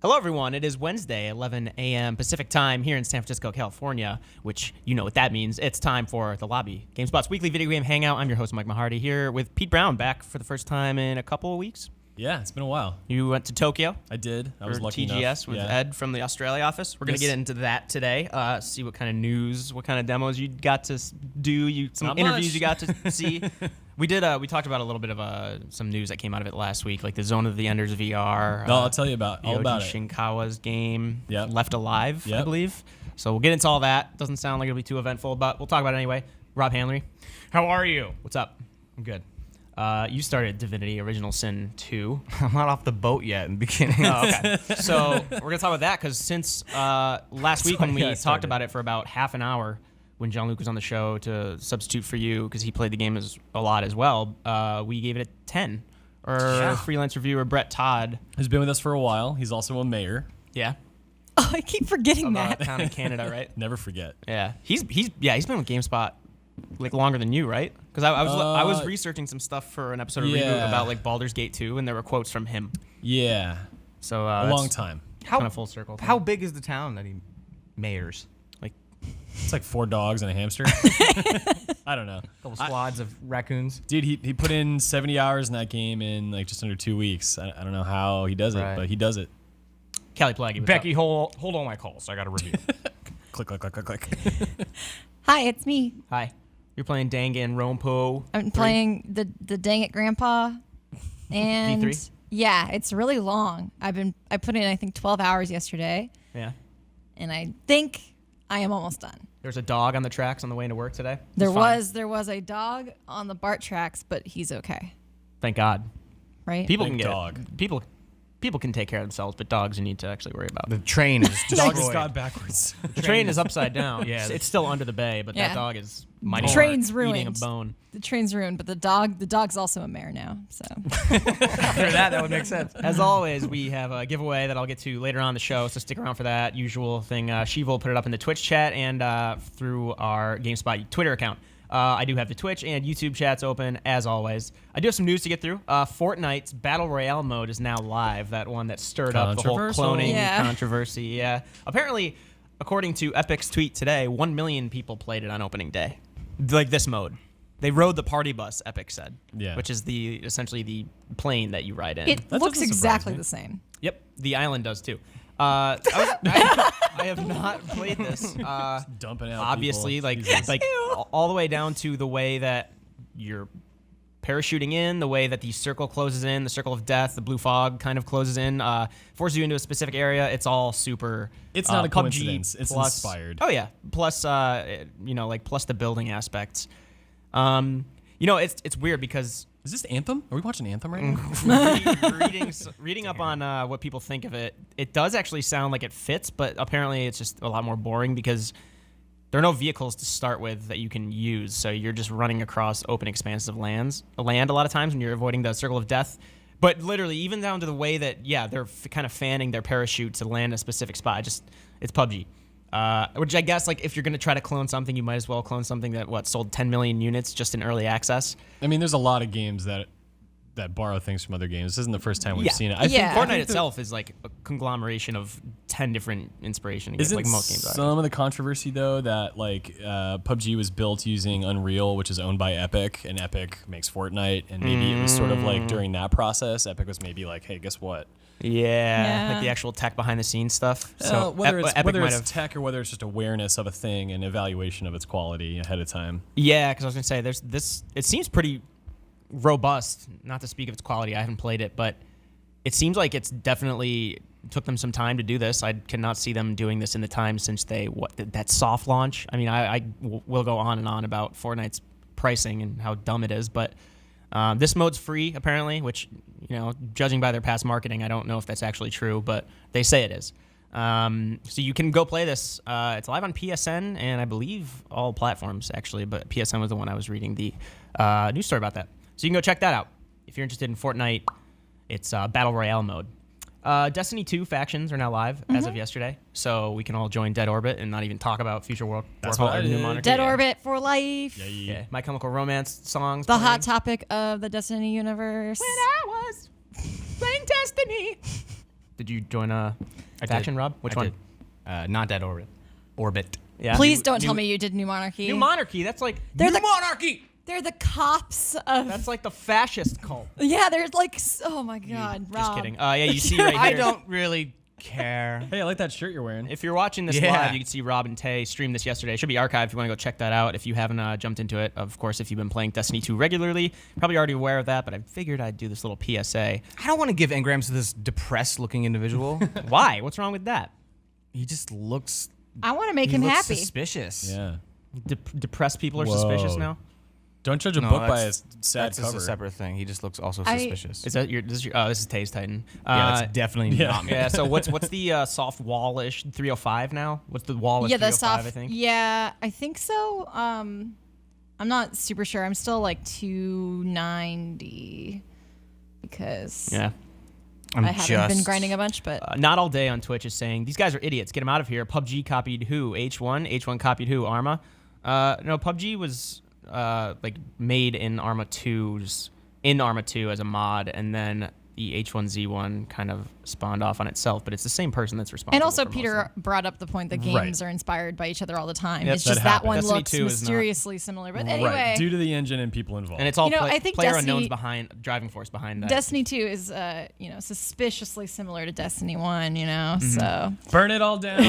Hello, everyone. It is Wednesday, 11 a.m. Pacific time here in San Francisco, California, which you know what that means. It's time for The Lobby, GameSpot's weekly video game hangout. I'm your host, Mike Mahardy, here with Pete Brown, back for the first time in a couple of weeks. Yeah, it's been a while. You went to Tokyo. I did. I was lucky TGS enough. with Ed from the Australia office. We're going to get into that today, see what kind of news, what kind of demos you got to do, some Not interviews much. you got to see. We talked about a little bit of some news that came out of it last week, like the Zone of the Enders VR. No, I'll tell you all about it. Shinkawa's game, Yep. Left Alive, I Yep. believe. So we'll get into all that. Doesn't sound like it'll be too eventful, but we'll talk about it anyway. Rob Hanley, how are you? What's up? I'm good. You started Divinity Original Sin 2. I'm not off the boat yet in the beginning. Oh, okay. So we're going to talk about that because since last week when we talked about it for about half an hour when Jean-Luc was on the show to substitute for you because he played the game a lot as well, we gave it a 10. Our freelance reviewer, Brett Todd. Who's been with us for a while. He's also a mayor. Yeah. Oh, I keep forgetting About that. town in Canada, right? Never forget. Yeah. He's been with GameSpot like longer than you, right? Because I was researching some stuff for an episode of Reboot about like Baldur's Gate 2, and there were quotes from him. Yeah. So a long time. Kind of full circle. How big is the town that he mayors? It's like 4 dogs and a hamster. I don't know. A couple squads of raccoons. Dude, he put in 70 hours in that game in like just under 2 weeks. I don't know how he does it, but he does it. Callie Plaggy. Becky, hold all my calls. I got to review. Click, click, click, click, click. Hi, it's me. Hi. You're playing Danganronpa. I'm playing the Dang It Grandpa. And D3? yeah, it's really long. I put in I think 12 hours yesterday. Yeah. And I think I am almost done. There's a dog on the tracks on the way into work today. There was a dog on the BART tracks, but he's okay. Thank God. Right? People Thank can get dog. People can take care of themselves, but dogs you need to actually worry about. The train is Dog destroyed. just got backwards. The train is upside down. Yeah. It's still under the bay, but that dog is mighty train's hard, eating a ruined. bone. The train's ruined, but the dog's also a mayor now. So After that would make sense. As always, we have a giveaway that I'll get to later on the show, so stick around for that usual thing. Shiva will put it up in the Twitch chat and through our GameSpot Twitter account. I do have the Twitch and YouTube chats open, as always. I do have some news to get through. Fortnite's Battle Royale mode is now live, that one that stirred up the whole cloning controversy. Yeah. Apparently, according to Epic's tweet today, 1 million people played it on opening day. Like this mode. They rode the party bus, Epic said, which is essentially the plane that you ride in. it looks exactly the same. Yep, the island does too. I have not played this. Dumping out obviously, people. like all the way down to the way that you're parachuting in, the way that the circle closes in, the circle of death, the blue fog kind of closes in, forces you into a specific area. It's all super. It's not a PUBG coincidence. It's plus, inspired. Oh yeah, plus plus the building aspects. It's weird because. Is this Anthem? Are we watching Anthem right now? reading up on what people think of it, it does actually sound like it fits, but apparently it's just a lot more boring because there are no vehicles to start with that you can use, so you're just running across open expanses of land a lot of times when you're avoiding the circle of death. But literally, even down to the way that, they're kind of fanning their parachute to land a specific spot. It's PUBG. Which I guess, like, if you're going to try to clone something, you might as well clone something that, sold 10 million units just in early access. I mean, there's a lot of games that borrow things from other games. This isn't the first time we've seen it. I think Fortnite itself is like a conglomeration of 10 different inspiration games, like most games are. Some of the controversy, though, that PUBG was built using Unreal, which is owned by Epic, and Epic makes Fortnite, and maybe it was sort of like during that process, Epic was maybe like, hey, guess what? Yeah, like the actual tech behind the scenes stuff. So whether it's tech or whether it's just awareness of a thing and evaluation of its quality ahead of time. Yeah, because I was going to say, it seems pretty robust, not to speak of its quality. I haven't played it, but it seems like it's definitely took them some time to do this. I cannot see them doing this in the time since that soft launch. I mean, I will go on and on about Fortnite's pricing and how dumb it is, but this mode's free apparently, which, judging by their past marketing, I don't know if that's actually true, but they say it is. So you can go play this. It's live on PSN and I believe all platforms actually, but PSN was the one I was reading the news story about that. So you can go check that out if you're interested in Fortnite. It's Battle Royale mode. Destiny 2 factions are now live as of yesterday, so we can all join Dead Orbit and not even talk about Future Warfare. That's what I did. Dead Orbit for life. Yeah. My Chemical Romance songs. The hot topic of the Destiny universe. When I was playing Destiny. Did you join a faction, Rob? Which one? Not Dead Orbit. Orbit. Yeah. Please don't tell me you did New Monarchy. New Monarchy. That's like They're the Monarchy. They're the cops of. that's like the fascist cult. Yeah, they're like. Oh my God, Rob. Just kidding. Yeah, you see right here. I don't really care. Hey, I like that shirt you're wearing. If you're watching this Yeah. live, you can see Rob and Tay stream this yesterday. It should be archived if you want to go check that out. If you haven't jumped into it, of course, if you've been playing Destiny 2 regularly, probably already aware of that. But I figured I'd do this little PSA. I don't want to give engrams to this depressed-looking individual. Why? What's wrong with that? He just looks. I want to make He him looks happy. suspicious. Yeah. Depressed people are Whoa. suspicious now. Don't judge a No, book by that's- its sad That's just cover. a separate thing. He just looks also I- suspicious. Is that your? This is your? Oh, this is Tay's Titan. Yeah, that's definitely yeah. not me. Yeah. So what's the soft wall-ish 305 now? What's the wall-ish Yeah, the 305? soft. I think. Yeah, I think so. I'm not super sure. I'm still like 290 because Yeah. I haven't been grinding a bunch, but Not All Day on Twitch is saying these guys are idiots. Get them out of here. PUBG copied who? H1. H1 copied who? Arma. No, PUBG was like made in Arma 2's in Arma 2 as a mod, and then the H1Z1 kind of spawned off on itself. But it's the same person that's responsible. and also for most of Peter them. brought up the point that Right. games are inspired by each other all the time. Yep, It's that just that happens. one Destiny looks 2 is not. mysteriously similar. But anyway, Right. Due to the engine and people involved. And it's all You know, I think player Destiny- unknowns behind driving force behind that. Destiny 2 is suspiciously similar to Destiny 1. Mm-hmm. So Burn it all down.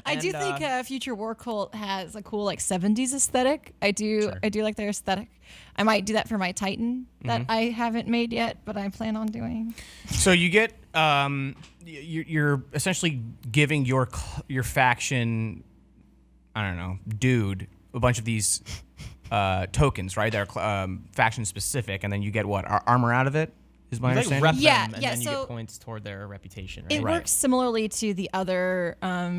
I do And, think Future War Cult has a cool like 70s aesthetic. I do Sure. I do like their aesthetic. I might do that for my Titan that Mm-hmm. I haven't made yet, but I plan on doing. So you get you're essentially giving your faction, I don't know, dude, a bunch of these tokens, right? They're faction specific, and then you get what armor out of it. Is my You, like, understanding? rep Yeah, them, and yeah, then you so- get points toward their reputation, right? It works similarly to the other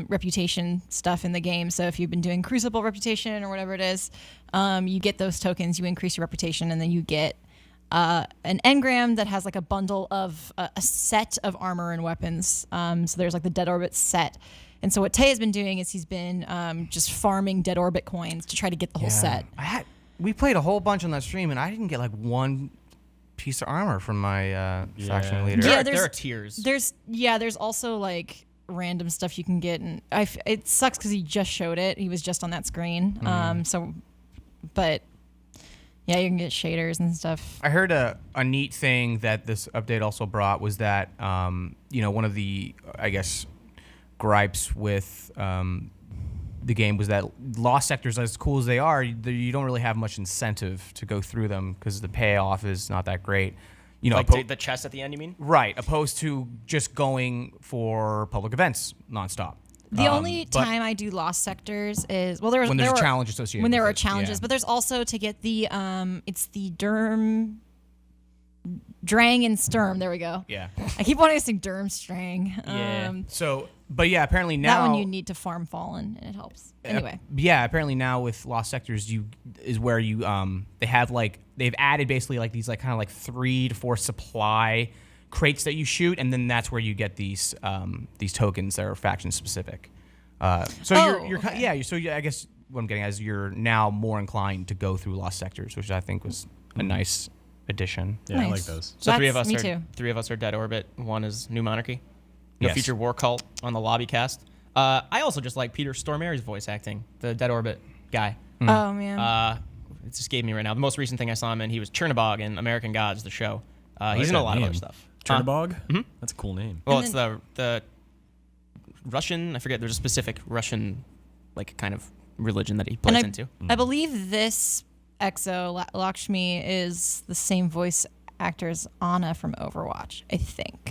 reputation stuff in the game. So if you've been doing Crucible reputation or whatever it is, you get those tokens, you increase your reputation, and then you get an engram that has like a bundle of a set of armor and weapons. So there's like the Dead Orbit set. And so what Tay has been doing is he's been just farming Dead Orbit coins to try to get the whole set. We played a whole bunch on that stream, and I didn't get like one piece of armor from my faction leader. There, Yeah, are, there there's- are tiers. There's also like random stuff you can get, and it sucks because he just showed it. He was just on that screen. But yeah, you can get shaders and stuff. I heard a neat thing that this update also brought was that one of the I guess gripes with the game was that lost sectors, as cool as they are, you don't really have much incentive to go through them because the payoff is not that great. You know, Like the chest at the end, you mean? right, opposed to just going for public events nonstop. The only but time I do lost sectors is when there's a challenge associated when there with are it, challenges, yeah. but there's also to get the it's the Drang and Sturm. There we go. Yeah. I keep wanting to sing Durmstrang. Yeah. So, but yeah, apparently now That one you need to farm Fallen, and it helps. Anyway, yeah, apparently now with Lost Sectors, is where you they've added basically like these like kind of like 3 to 4 supply crates that you shoot, and then that's where you get these tokens that are faction specific. So okay. I guess what I'm getting at is you're now more inclined to go through Lost Sectors, which I think was a nice addition. Yeah, I like Nice. those. So three of That's- us me are too. three of us are Dead Orbit. One is New Monarchy. No Yes. Future War Cult on the lobby cast. I also just like Peter Stormary's voice acting, the Dead Orbit guy. oh man, It just gave me right now. The most recent thing I saw him in, he was Chernobog in American Gods, the show. He's in a that lot of name. other stuff. Chernobog? That's a cool name. Well, And it's the Russian. I forget. There's a specific Russian, like kind of religion that he plays and into. I believe this Exo Lakshmi is the same voice actor as Anna from Overwatch. I think.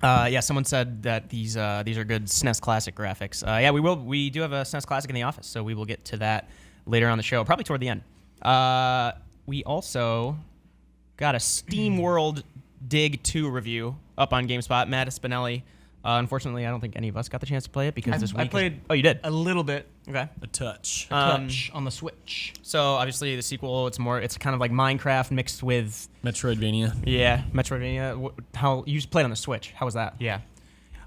Yeah, someone said that these are good SNES Classic graphics. Yeah, we will. We do have a SNES Classic in the office, so we will get to that later on the show, probably toward the end. We also got a SteamWorld Dig 2 review up on GameSpot. Matt Spinelli. Unfortunately, I don't think any of us got the chance to play it because this week. I played Oh, you did. a little bit. Okay. A touch. Touch on the Switch. So obviously the sequel, it's kind of like Minecraft mixed with Metroidvania. Metroidvania. How you just played on the Switch? How was that? Yeah.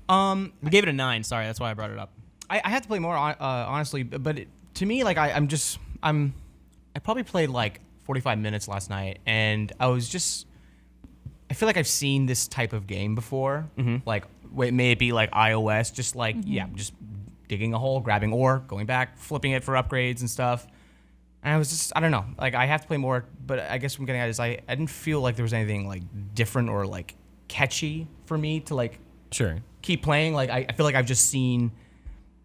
We gave it a 9. Sorry, that's why I brought it up. I had to play more honestly, but to me, like I probably played like 45 minutes last night, and I was just I feel like I've seen this type of game before. Like, may it be like iOS, just like just digging a hole, grabbing ore, going back, flipping it for upgrades and stuff. And I was just, I don't know, like I have to play more, but I guess what I'm getting at is I didn't feel like there was anything like different or like catchy for me to like keep playing. Like I feel like I've just seen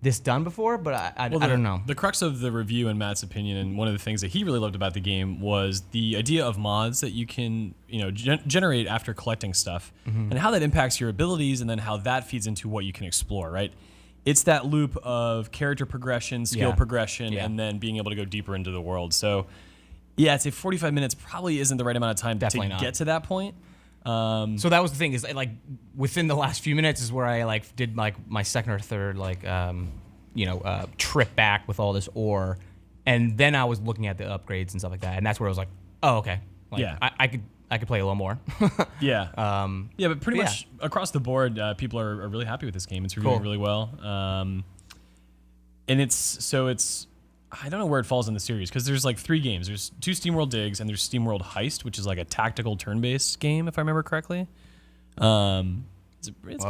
this done before, but I don't know. The crux of the review, in Matt's opinion, and one of the things that he really loved about the game was the idea of mods that you can, generate after collecting stuff, and how that impacts your abilities, and then how that feeds into what you can explore. Right? It's that loop of character progression, skill progression, and then being able to go deeper into the world. So, yeah, I'd say 45 minutes probably isn't the right amount of time to get to that point. So that was the thing, is like within the last few minutes is where I like did like my second or third trip back with all this ore, and then I was looking at the upgrades and stuff like that, and that's where I was like, oh okay, like, I could play a little more. But pretty much across the board, people are really happy with this game. It's reviewing really well, and it's I don't know where it falls in the series, because there's like 3 games. There's 2 SteamWorld Digs, and there's SteamWorld Heist, which is like a tactical turn-based game, if I remember correctly. It's an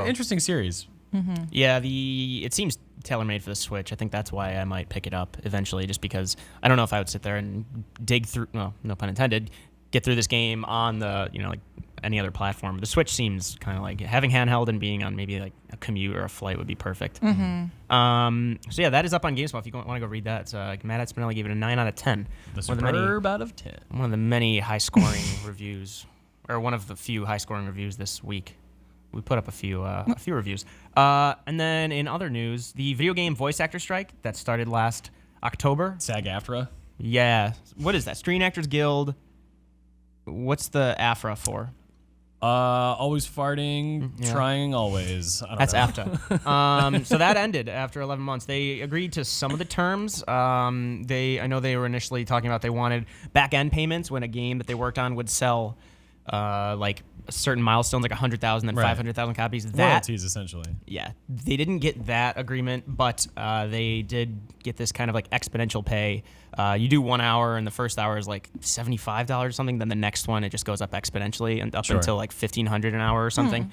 interesting series. Yeah, it seems tailor-made for the Switch. I think that's why I might pick it up eventually, just because I don't know if I would sit there and dig through, well, no pun intended, get through this game on the, like any other platform. The Switch seems kind of like having handheld and being on maybe like a commute or a flight would be perfect. So yeah, that is up on GameSpot if you want to go read that. It's, Matt Spinelli gave it a 9 out of 10. The superb out of 10. One of the many high-scoring reviews, or one of the few high-scoring reviews this week. We put up a few reviews. And then in other news, the video game voice actor strike that started last October. SAG-AFTRA. Yeah. What is that? Screen Actors Guild. What's the AFRA for? Always farting, trying always. That's AFTA. So that ended after 11 months. They agreed to some of the terms. I know they were initially talking about they wanted back-end payments when a game that they worked on would sell like certain milestones, like 100,000 and 500,000 copies. Royalties, essentially. Yeah. They didn't get that agreement, but they did get this kind of like exponential pay. You do 1 hour, and the first hour is like $75 or something. Then the next one, it just goes up exponentially and up until like $1,500 an hour or something.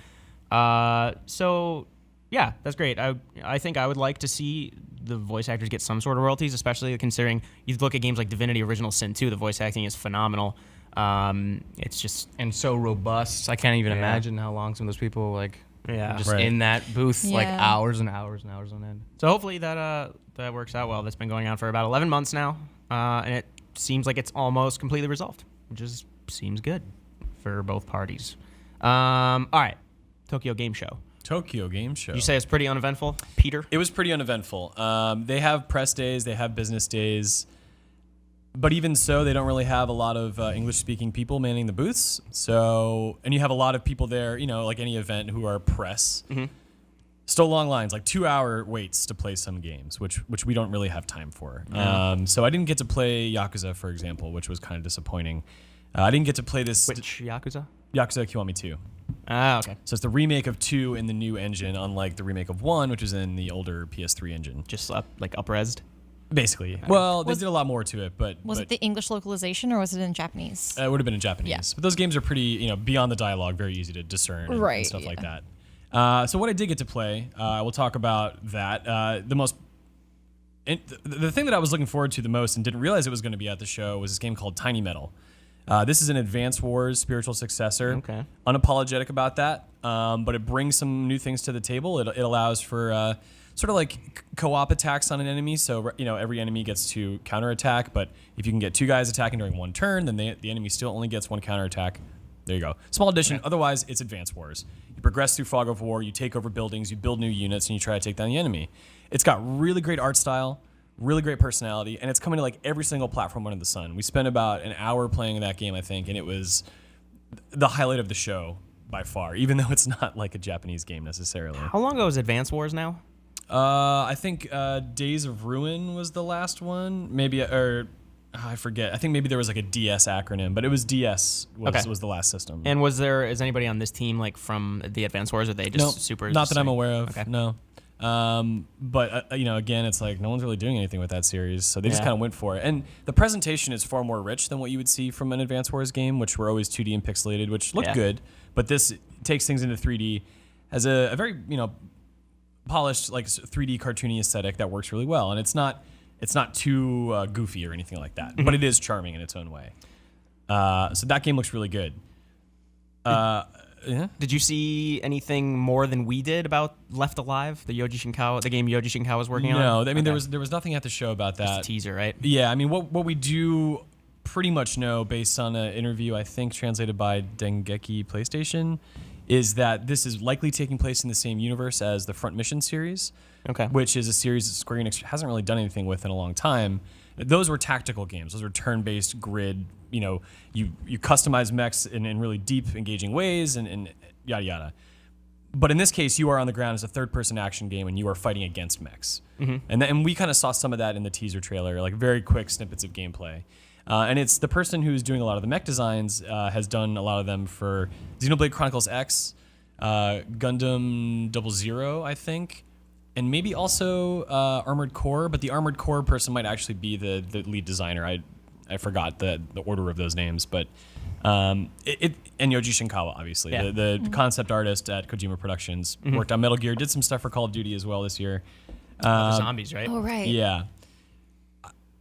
So, yeah, that's great. I think I would like to see the voice actors get some sort of royalties, especially considering you look at games like Divinity Original Sin 2, the voice acting is phenomenal. It's just and so robust. I can't even imagine how long some of those people in that booth like hours and hours and hours on end. So hopefully that works out well. That's been going on for about 11 months now, and it seems like it's almost completely resolved, which seems good for both parties. All right, Tokyo Game Show. You say it's pretty uneventful, Peter? It was pretty uneventful. They have press days, they have business days. But even so, they don't really have a lot of English-speaking people manning the booths. So, and you have a lot of people there, like any event, who are press. Still long lines, like 2-hour waits to play some games, which we don't really have time for. So I didn't get to play Yakuza, for example, which was kind of disappointing. I didn't get to play this. Which Yakuza? Yakuza Kiwami 2. Ah, okay. So it's the remake of 2 in the new engine, unlike the remake of 1, which is in the older PS3 engine. Just up-resed? Basically. Well, they did a lot more to it, but... Was it the English localization, or was it in Japanese? It would have been in Japanese. Yeah. But those games are pretty, beyond the dialogue, very easy to discern and stuff like that. So what I did get to play, I will talk about that. The thing that I was looking forward to the most and didn't realize it was going to be at the show was this game called Tiny Metal. This is an Advance Wars spiritual successor. Okay. Unapologetic about that, but it brings some new things to the table. It allows for... sort of like co-op attacks on an enemy. So, every enemy gets to counterattack, but if you can get 2 guys attacking during one turn, then the enemy still only gets 1 counterattack. There you go. Small addition. Okay. Otherwise, it's Advance Wars. You progress through Fog of War, you take over buildings, you build new units, and you try to take down the enemy. It's got really great art style, really great personality, and it's coming to like every single platform under the sun. We spent about an hour playing that game, I think, and it was the highlight of the show by far, even though it's not like a Japanese game necessarily. How long ago was Advance Wars now? I think Days of Ruin was the last one. Maybe, I forget. I think maybe there was like a DS acronym, but it was DS was the last system. And is anybody on this team like from the Advance Wars? Or are they just super? Not that I'm aware of. Okay. No. But again, it's like no one's really doing anything with that series, so they just kind of went for it. And the presentation is far more rich than what you would see from an Advance Wars game, which were always 2D and pixelated, which looked good. But this takes things into 3D, has a very polished like 3D cartoony aesthetic that works really well, and it's not too goofy or anything like that, but it is charming in its own way. So that game looks really good. Did you see anything more than we did about Left Alive, the game Yoji Shinkawa was working on? No, I mean there was nothing at the show about that. Just a teaser, right? Yeah, I mean what we do pretty much know based on an interview I think translated by Dengeki PlayStation is that this is likely taking place in the same universe as the Front Mission series, which is a series that Square Enix hasn't really done anything with in a long time. Those were tactical games. Those were turn-based grid. You customize mechs in really deep, engaging ways, and yada yada. But in this case, you are on the ground as a third-person action game, and you are fighting against mechs. And we kind of saw some of that in the teaser trailer, like very quick snippets of gameplay. And it's the person who's doing a lot of the mech designs has done a lot of them for Xenoblade Chronicles X, Gundam 00, I think, and maybe also Armored Core. But the Armored Core person might actually be the lead designer. I forgot the order of those names, but and Yoji Shinkawa, obviously, the concept artist at Kojima Productions, worked on Metal Gear, did some stuff for Call of Duty as well this year. The zombies, right? Oh, right. Yeah.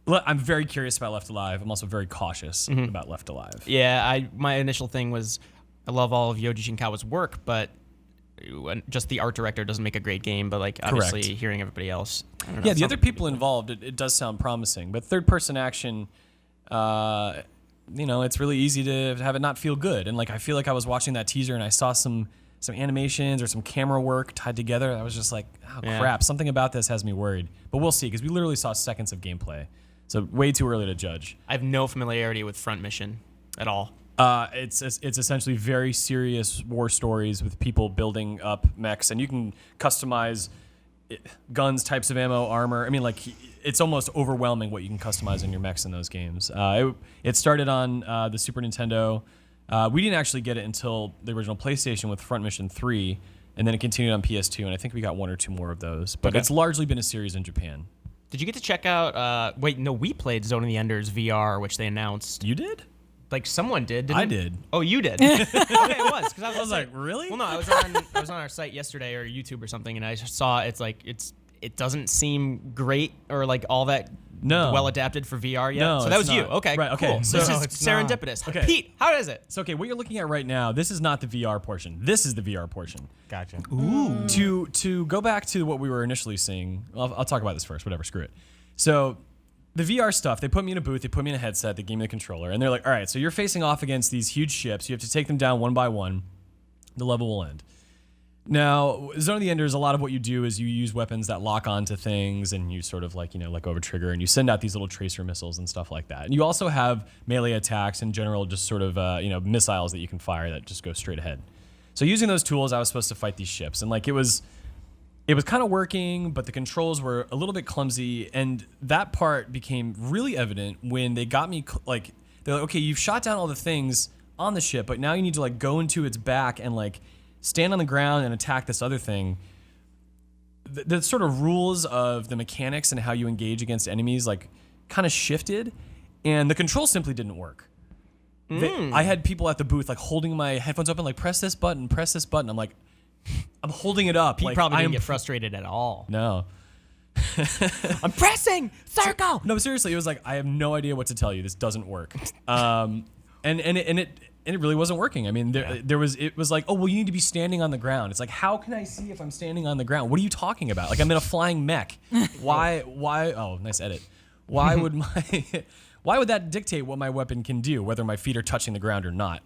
I'm very curious about Left Alive. I'm also very cautious about Left Alive. Yeah, my initial thing was I love all of Yoji Shinkawa's work, but just the art director doesn't make a great game. But like obviously hearing everybody else, I don't know, the other people involved, it does sound promising. But third-person action, it's really easy to have it not feel good. And like I feel like I was watching that teaser and I saw some animations or some camera work tied together. I was just like, oh crap, something about this has me worried. But we'll see, because we literally saw seconds of gameplay. So way too early to judge. I have no familiarity with Front Mission at all. It's essentially very serious war stories with people building up mechs, and you can customize guns, types of ammo, armor. I mean, like it's almost overwhelming what you can customize in your mechs in those games. It started on the Super Nintendo. We didn't actually get it until the original PlayStation with Front Mission 3, and then it continued on PS2, and I think we got one or two more of those. But it's largely been a series in Japan. Did you get to check out? We played Zone of the Enders VR, which they announced. You did? Like someone did. I did. Oh, you did. Okay, it was because I was like, really? Well, no, I was on our site yesterday or YouTube or something, and I saw it doesn't seem great or like all that well adapted for VR yet. No, so that was not. you. Okay, right, okay. Cool. So this is serendipitous. Okay. Pete, how is it? So what you're looking at right now, this is not the VR portion. This is the VR portion. Gotcha. Ooh. To go back to what we were initially seeing, I'll talk about this first. Whatever, screw it. So the VR stuff, they put me in a booth, they put me in a headset, they gave me the controller, and they're like, all right, so you're facing off against these huge ships. You have to take them down one by one. The level will end. Now, Zone of the Enders, a lot of what you do is you use weapons that lock onto things, and you sort of like, let go of a trigger, and you send out these little tracer missiles and stuff like that. And you also have melee attacks in general, just sort of, missiles that you can fire that just go straight ahead. So using those tools, I was supposed to fight these ships, and like it was kind of working, but the controls were a little bit clumsy, and that part became really evident when they got me, they're like, okay, you've shot down all the things on the ship, but now you need to like go into its back and like stand on the ground and attack this other thing. The sort of rules of the mechanics and how you engage against enemies like kind of shifted, and the controls simply didn't work. I had people at the booth like holding my headphones open, like press this button. I'm like, I'm holding it up. Pete probably didn't get frustrated at all. No. I'm pressing circle. No, seriously, it was like I have no idea what to tell you. This doesn't work. And it really wasn't working. I mean, it was like, oh well, you need to be standing on the ground. It's like, how can I see if I'm standing on the ground? What are you talking about? Like I'm in a flying mech. Why? Oh, nice edit. Why would that dictate what my weapon can do, whether my feet are touching the ground or not?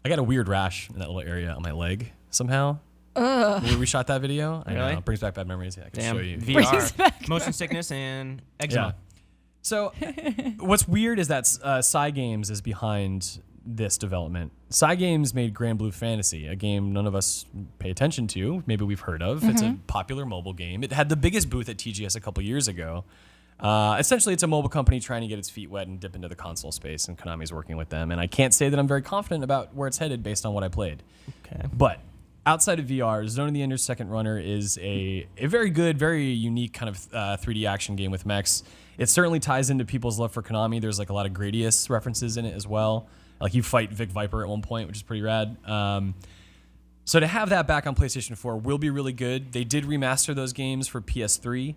I got a weird rash in that little area on my leg somehow. We shot that video. I know. It brings back bad memories. Yeah, I can show you. VR, motion sickness, and eczema. Yeah. So what's weird is that Cygames is behind this development. Cygames made Grand Blue Fantasy, a game none of us pay attention to. Maybe we've heard of. It's a popular mobile game. It had the biggest booth at TGS a couple years ago. Essentially, it's a mobile company trying to get its feet wet and dip into the console space, and Konami's working with them. And I can't say that I'm very confident about where it's headed based on what I played. Okay. But outside of VR, Zone of the Enders Second Runner is a very good, very unique kind of 3D action game with mechs. It certainly ties into people's love for Konami. There's like a lot of Gradius references in it as well. Like you fight Vic Viper at one point, which is pretty rad. So to have that back on PlayStation 4 will be really good. They did remaster those games for PS3,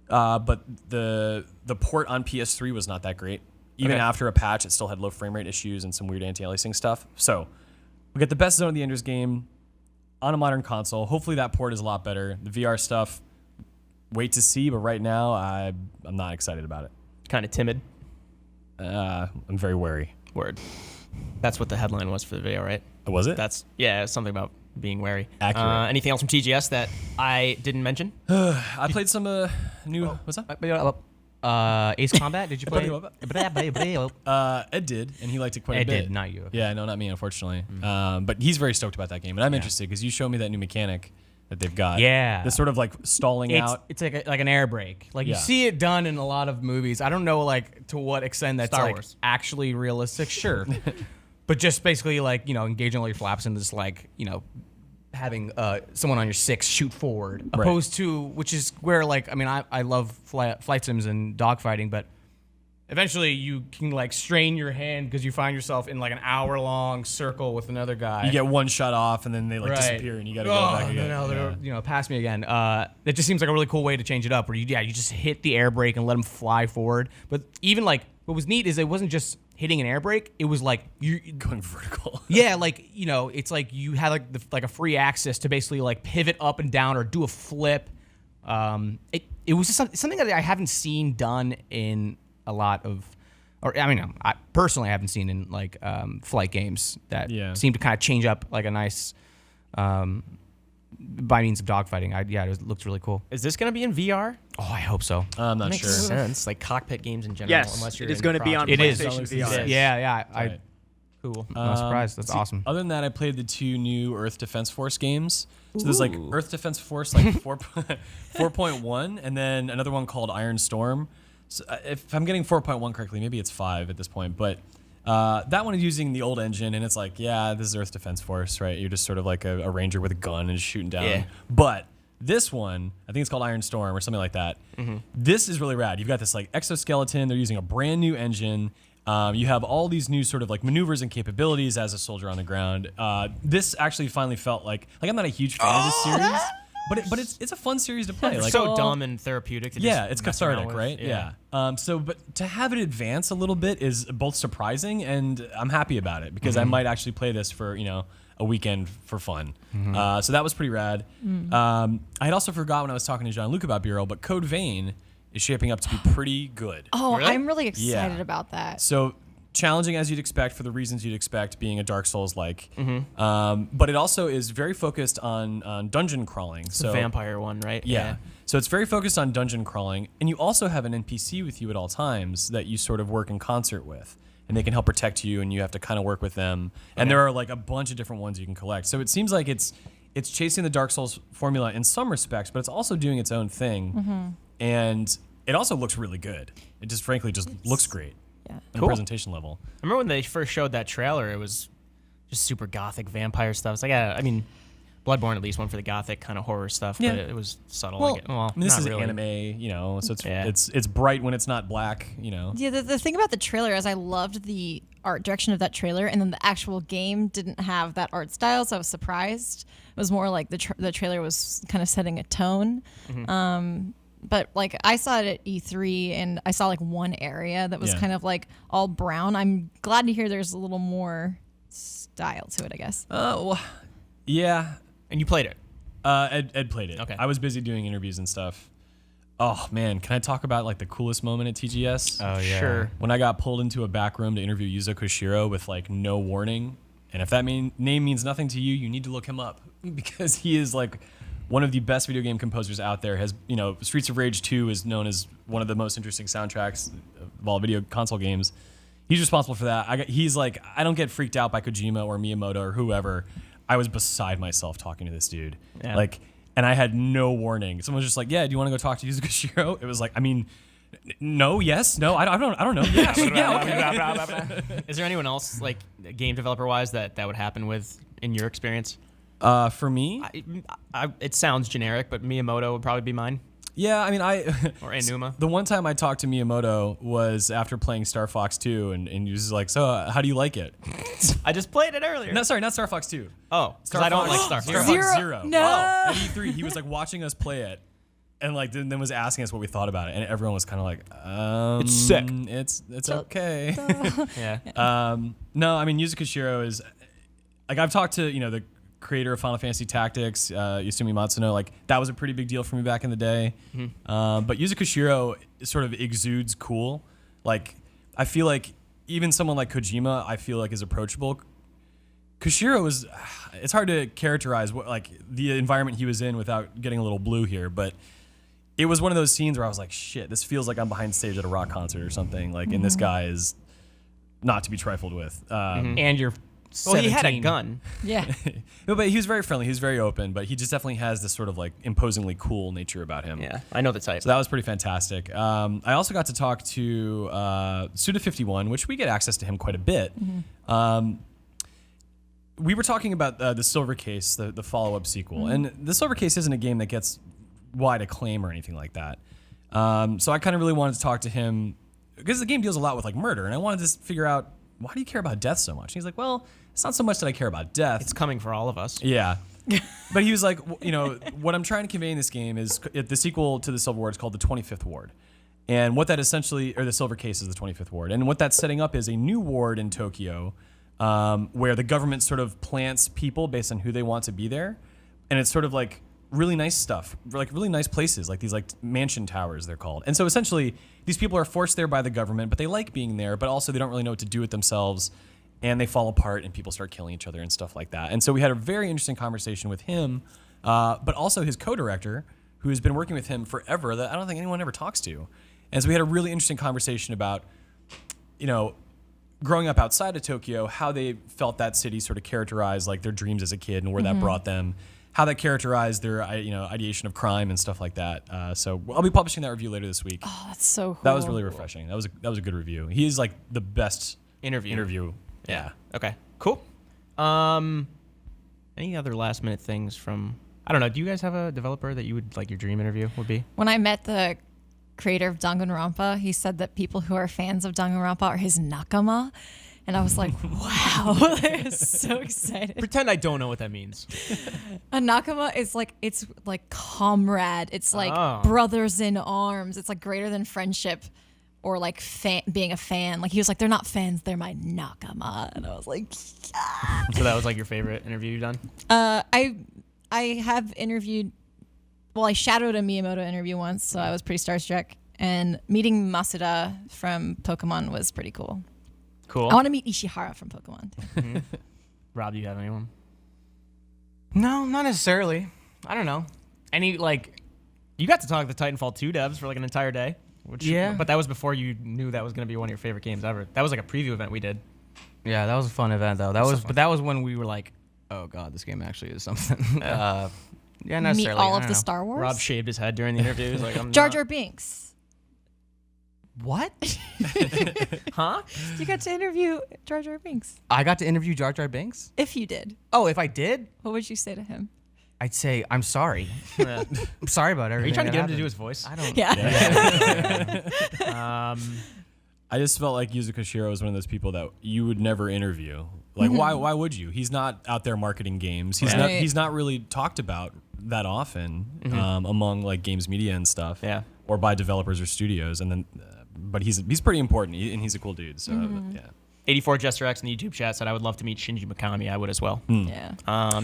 but the port on PS3 was not that great. Even after a patch, it still had low frame rate issues and some weird anti-aliasing stuff. So we get the best Zone of the Enders game on a modern console. Hopefully that port is a lot better. The VR stuff, wait to see, but right now I'm not excited about it. Kind of timid. I'm very wary. Word. That's what the headline was for the video, right? Was it? It's something about being wary. Accurate. Anything else from TGS that I didn't mention? I played some new. What's that? Ace Combat. Did you play? Ed did, and he liked it quite a Ed bit. did, not you. Yeah, no, not me, unfortunately. But he's very stoked about that game, and I'm interested because you showed me that new mechanic that they've got. Yeah. This sort of like stalling out. It's like an air brake. Like you see it done in a lot of movies. I don't know like to what extent that's Star like Wars. actually realistic. Sure. But just basically like, engaging all your flaps and just like, having someone on your 6 shoot forward, opposed to, which is where like, I mean, I love flight sims and dogfighting, but eventually you can like strain your hand because you find yourself in like an hour-long circle with another guy. You get one shot off, and then they like disappear, and you got to go back again. They're, pass me again. That just seems like a really cool way to change it up, where you just hit the air brake and let them fly forward. But even like what was neat is it wasn't just hitting an air brake; it was like you're going vertical. Yeah, like it's like you had like a free access to basically like pivot up and down or do a flip. It was just something that I haven't seen done in a lot of, I personally haven't seen in like flight games that seem to kind of change up like a nice by means of dogfighting. It looks really cool. Is this going to be in VR? Oh, I hope so. I'm not Makes sure. sense. Like cockpit games in general. Yes, unless you're it is in going to be on It is. PlayStation VR. Yeah. Right. Cool. I'm surprised. That's awesome. Other than that, I played the 2 new Earth Defense Force games. So there's like Earth Defense Force like 4.1, and then another one called Iron Storm. So if I'm getting 4.1 correctly, maybe it's 5 at this point, but that one is using the old engine, and it's like, this is Earth Defense Force, right? You're just sort of like a ranger with a gun and just shooting down. Yeah. But this one, I think it's called Iron Storm or something like that. This is really rad. You've got this like exoskeleton. They're using a brand new engine. You have all these new sort of like maneuvers and capabilities as a soldier on the ground. This actually finally felt like I'm not a huge fan of this series. But it's a fun series to play. It's Like, so dumb and therapeutic. To just it's mess around cathartic, with. right? Yeah. But to have it advance a little bit is both surprising and I'm happy about it because I might actually play this for a weekend for fun. So that was pretty rad. I had also forgot when I was talking to Jean-Luc about B-roll, but Code Vein is shaping up to be pretty good. Oh, Really? I'm really excited about that. So challenging as you'd expect for the reasons you'd expect, being a Dark Souls like. But it also is very focused on dungeon crawling. It's the vampire one, right? Yeah. So it's very focused on dungeon crawling, and you also have an NPC with you at all times that you sort of work in concert with, and they can help protect you, and you have to kind of work with them. And there are like a bunch of different ones you can collect. So it seems like it's chasing the Dark Souls formula in some respects, but it's also doing its own thing. And it also looks really good. It just frankly looks great. Yeah. On a presentation level. I remember when they first showed that trailer, it was just super gothic vampire stuff. It's like, I mean, Bloodborne at least went for the gothic kind of horror stuff, but it was subtle. Well, I this not is really. anime, so it's bright when it's not black, Yeah, the thing about the trailer is I loved the art direction of that trailer, and then the actual game didn't have that art style, so I was surprised. It was more like the trailer was kind of setting a tone. But like I saw it at E3 and I saw like one area that was kind of like all brown. I'm glad to hear there's a little more style to it, I guess. Yeah. And you played it. Ed played it. Okay. I was busy doing interviews and stuff. Oh man, can I talk about like the coolest moment at TGS? Oh yeah. Sure. When I got pulled into a back room to interview Yuzo Koshiro with like no warning. And if that name means nothing to you, you need to look him up because he is like one of the best video game composers out there. Has Streets of Rage 2 is known as one of the most interesting soundtracks of all video console games. He's responsible for that. He's like, I don't get freaked out by Kojima or Miyamoto or whoever. I was beside myself talking to this dude. Yeah. Like, and I had no warning. Someone was just like, "Yeah, do you want to go talk to Yuzo Koshiro?" It was like, I mean, no, yes, no, I don't know. Yeah, okay. Is there anyone else, like game developer wise, that would happen with in your experience? For me, It sounds generic, but Miyamoto would probably be mine. yeah, I mean, Or Aonuma. the one time I talked to Miyamoto was after playing Star Fox 2, and he was like, so how do you like it? I just played it earlier. No, sorry, not Star Fox 2. Oh, because I don't like Star Star Fox. Fox Zero. No. At E3, he was like watching us play it, and like then was asking us what we thought about it, and everyone was kind of like, It's sick. It's okay. Yeah. No, I mean Yuzo Koshiro is like I've talked to the creator of Final Fantasy Tactics, Yasumi Matsuno. Like that was a pretty big deal for me back in the day. But Yuzo Koshiro sort of exudes cool. Like I feel like even someone like Kojima, I feel like is approachable. Koshiro was. It's hard to characterize what like the environment he was in without getting a little blue here, but it was one of those scenes where I was like, shit, this feels like I'm behind stage at a rock concert or something. Like, and this guy is not to be trifled with. And you're Well, he had a 17. gun. Yeah. No, but he was very friendly. He was very open, but he just definitely has this sort of like imposingly cool nature about him. Yeah, I know the type. So that was pretty fantastic. I also got to talk to Suda51, which we get access to him quite a bit. We were talking about the Silver Case, the follow-up sequel, and the Silver Case isn't a game that gets wide acclaim or anything like that. So I kind of really wanted to talk to him because the game deals a lot with like murder, and I wanted to figure out why do you care about death so much? And he's like, well, it's not so much that I care about death. It's coming for all of us. Yeah. But he was like, what I'm trying to convey in this game is the sequel to the Silver Ward is called the 25th Ward. And what that essentially, or the Silver Case is the 25th Ward. And what that's setting up is a new ward in Tokyo where the government sort of plants people based on who they want to be there. And it's sort of like really nice stuff, like really nice places, like these like mansion towers they're called. And so essentially these people are forced there by the government, but they like being there, but also they don't really know what to do with themselves. And they fall apart and people start killing each other and stuff like that. And so we had a very interesting conversation with him, but also his co-director, who has been working with him forever that I don't think anyone ever talks to. And so we had a really interesting conversation about, growing up outside of Tokyo, how they felt that city sort of characterized like their dreams as a kid and where that brought them, how that characterized their, ideation of crime and stuff like that. So I'll be publishing that review later this week. Oh, that's so cool. That was really refreshing. That was a good review. He is like the best interview. Yeah. Okay. Cool. Any other last minute things from? I don't know. Do you guys have a developer that you would like your dream interview would be? When I met the creator of Danganronpa, he said that people who are fans of Danganronpa are his nakama. And I was like, wow, I was so excited. Pretend I don't know what that means. A nakama is like, it's like comrade. It's like brothers in arms. It's like greater than friendship or like being a fan. Like he was like, they're not fans, they're my nakama. And I was like, yeah. So that was like your favorite interview you've done? I have interviewed, well, I shadowed a Miyamoto interview once, so I was pretty starstruck. And meeting Masuda from Pokemon was pretty cool. Cool. I want to meet Ishihara from Pokemon. Rob, do you have anyone? No, not necessarily. I don't know. You got to talk to the Titanfall 2 devs for like an entire day. Yeah. But that was before you knew that was going to be one of your favorite games ever. That was like a preview event we did. Yeah, that was a fun event though. But that was when we were like, oh god, this game actually is something. Yeah, Meet necessarily. all I of don't the know. Star Wars. Rob shaved his head during the interview. He's like, I'm Jar not- Jar Binks. What? Huh? You got to interview Jar Jar Binks. I got to interview Jar Jar Binks? If you did, Oh, if I did, what would you say to him? I'd say I'm sorry. Yeah. I'm sorry about everything. Are you trying to that get him to do happened. his voice? I don't. Yeah. I just felt like Yuzo Koshiro was one of those people that you would never interview. Like, why would you? He's not out there marketing games. He's not. Right. He's not really talked about that often among like games media and stuff. Yeah. Or by developers or studios. And then, but he's pretty important and he's a cool dude. So yeah. 84 Jester X in the YouTube chat said I would love to meet Shinji Mikami. I would as well. Yeah.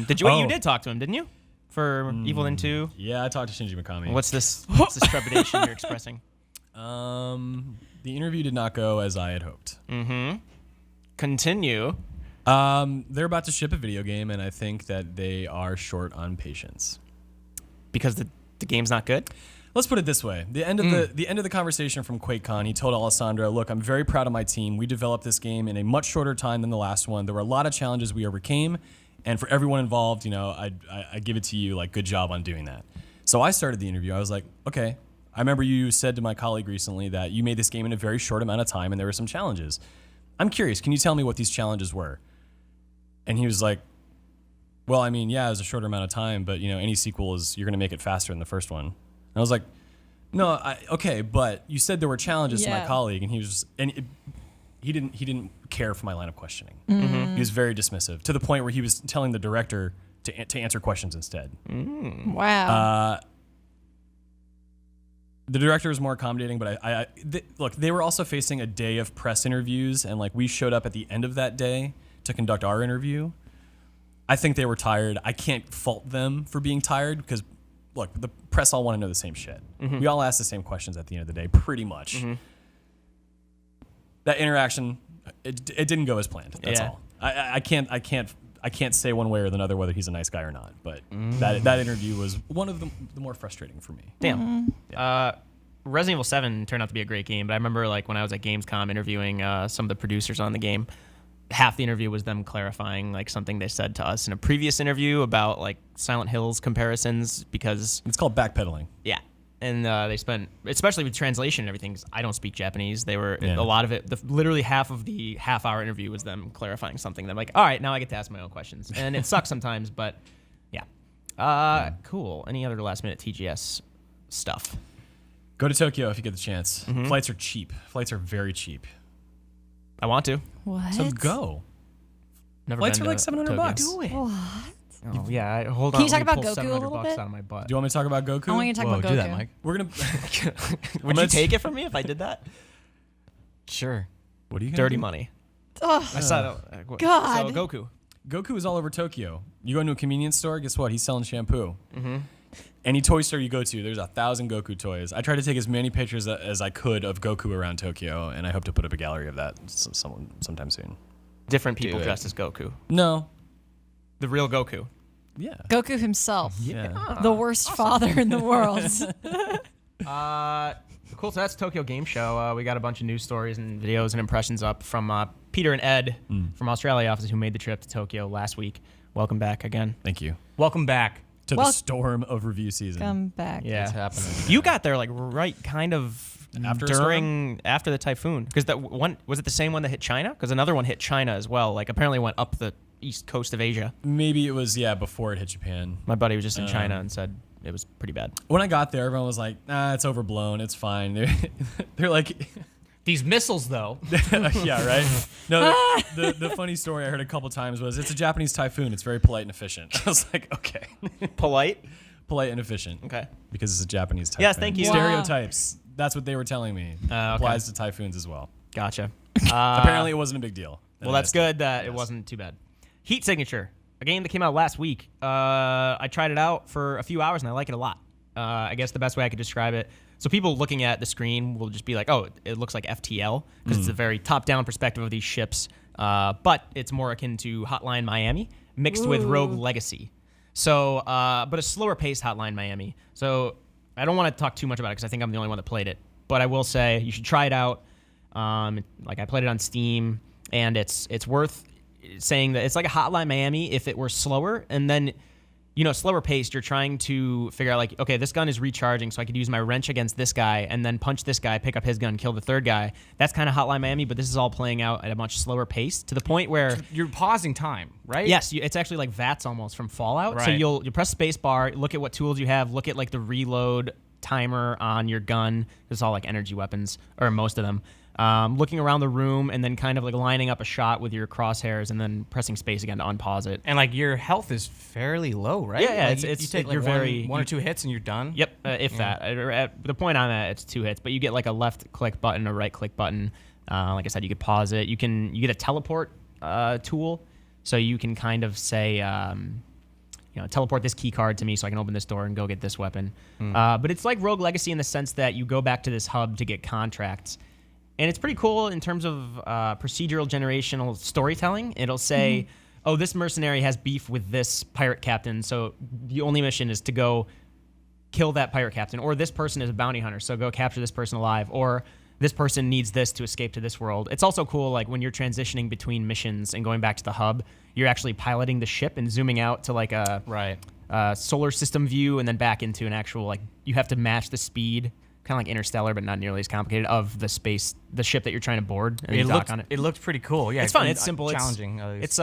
Did you? Wait, you Oh. did talk to him, didn't you? For Evil Within 2. Yeah, I talked to Shinji Mikami. What's this trepidation you're expressing? The interview did not go as I had hoped. Continue. They're about to ship a video game, and I think that they are short on patience. Because the game's not good? Let's put it this way: the end of the conversation from QuakeCon, he told Alessandro, "Look, I'm very proud of my team. We developed this game in a much shorter time than the last one. There were a lot of challenges we overcame, and for everyone involved, I give it to you. Like, good job on doing that." So I started the interview. I was like, "Okay, I remember you said to my colleague recently that you made this game in a very short amount of time, and there were some challenges. I'm curious. Can you tell me what these challenges were?" And he was like, well, I mean, yeah, it was a shorter amount of time, but any sequel you're going to make it faster than the first one. And I was like, no, okay, but you said there were challenges to my colleague, and he didn't care for my line of questioning. He was very dismissive to the point where he was telling the director to answer questions instead. Wow. The director was more accommodating, but look, they were also facing a day of press interviews, and like we showed up at the end of that day to conduct our interview. I think they were tired. I can't fault them for being tired because, look, the press all want to know the same shit. We all ask the same questions at the end of the day, pretty much. That interaction, it didn't go as planned. That's all. I can't say one way or another whether he's a nice guy or not. But that interview was one of the more frustrating for me. Damn. Resident Evil 7 turned out to be a great game, but I remember like when I was at Gamescom interviewing some of the producers on the game, half the interview was them clarifying like something they said to us in a previous interview about like Silent Hills comparisons because it's called backpedaling. Yeah. And they spent, especially with translation and everything, 'cause I don't speak Japanese. They were a lot of it. Literally half of the half-hour interview was them clarifying something. I'm like, all right, now I get to ask my own questions, and it sucks sometimes, but yeah. Cool. Any other last-minute TGS stuff? Go to Tokyo if you get the chance. Flights are cheap. Flights are very cheap. I want to. What? So go. Never Flights been are like to $700. Tokyo. Do it. What? Oh yeah. Hold on. Can you talk let me about pull Goku a 700 little bucks bit? out of my butt. Do you want me to talk about Goku? I want you to talk Whoa, about Goku. do that, Mike. We're gonna. Would you take it from me if I did that? Sure. What are you? Dirty money. Oh, I saw that. God. So Goku. Goku is all over Tokyo. You go into a convenience store, guess what? He's selling shampoo. Any toy store you go to, there's 1,000 Goku toys. I try to take as many pictures as I could of Goku around Tokyo, and I hope to put up a gallery of that sometime soon. Different people Do it. dressed as Goku. No. The real Goku. Yeah. Goku himself. Yeah. The worst father in the world. Cool. So that's Tokyo Game Show. We got a bunch of news stories and videos and impressions up from Peter and Ed from Australia offices who made the trip to Tokyo last week. Welcome back again. Thank you. Welcome back. To the storm of review season. Come back. Yeah, It's happening. you got there like right kind of After after the typhoon because that one was it the same one that hit China? Because another one hit China as well. Like apparently went up the east coast of Asia. Maybe it was, before it hit Japan. My buddy was just in China and said it was pretty bad. When I got there, everyone was like, it's overblown. It's fine. They're like... These missiles, though. Yeah, right? No, the funny story I heard a couple times was, it's a Japanese typhoon. It's very polite and efficient. I was like, okay. Polite. Polite and efficient. Okay. Because it's a Japanese typhoon. Yes, thank you. Wow. Stereotypes. That's what they were telling me. Okay. Applies to typhoons as well. Gotcha. Apparently, it wasn't a big deal. Well, that's good that it wasn't too bad. Heat Signature, a game that came out last week. I tried it out for a few hours and I like it a lot. I guess the best way I could describe it. So people looking at the screen will just be like, oh, it looks like FTL because it's a very top-down perspective of these ships. But it's more akin to Hotline Miami mixed with Rogue Legacy. So, but a slower-paced Hotline Miami. So I don't want to talk too much about it because I think I'm the only one that played it. But I will say you should try it out. Like I played it on Steam, and it's worth saying that it's like a Hotline Miami if it were slower, and then slower paced. You're trying to figure out like, okay, this gun is recharging, so I could use my wrench against this guy, and then punch this guy, pick up his gun, kill the third guy. That's kind of Hotline Miami, but this is all playing out at a much slower pace to the point where You're pausing time, right? yes, it's actually like VATS almost from Fallout. So Right. you'll press space bar, look at what tools you have, look at like the reload timer on your gun. It's all like energy weapons, or most of them. Looking around the room and then kind of like lining up a shot with your crosshairs and then pressing space again to unpause it. And like your health is fairly low, right? Yeah, Like, it's you take like you're one or two hits and you're done. Yep, if that. At the point I'm at, it's 2 hits, but you get like a left click button, a right click button. Like I said, you could pause it. You get a teleport tool, so you can kind of say, teleport this key card to me so I can open this door and go get this weapon. But it's like Rogue Legacy in the sense that you go back to this hub to get contracts. And it's pretty cool in terms of procedural generational storytelling. It'll say, oh, this mercenary has beef with this pirate captain, so the only mission is to go kill that pirate captain. Or this person is a bounty hunter, so go capture this person alive. Or this person needs this to escape to this world. It's also cool, like when you're transitioning between missions and going back to the hub, you're actually piloting the ship and zooming out to like a solar system view and then back into an actual, like, you have to match the speed, kind of like Interstellar, but not nearly as complicated, of the ship that you're trying to board and dock on it. It looked pretty cool. Yeah, It's fun. and, It's simple. Challenging. It's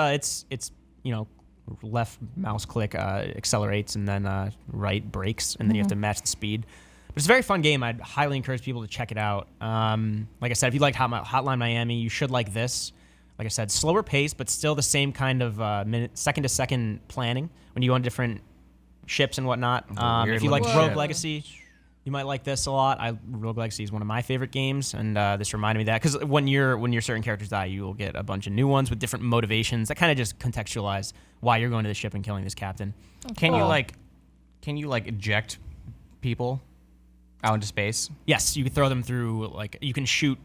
left mouse click accelerates, and then right brakes, and then you have to match the speed. But it's a very fun game. I'd highly encourage people to check it out. Like I said, if you like Hotline Miami, you should like this. Like I said, slower pace, but still the same kind of second-to-second planning when you go on different ships and whatnot. If you like Rogue Legacy, you might like this a lot. Rogue Legacy is one of my favorite games, and this reminded me of that because when your certain characters die, you will get a bunch of new ones with different motivations that kind of just contextualize why you're going to the ship and killing this captain. Can you eject people out into space? Yes, you can throw them through, you can shoot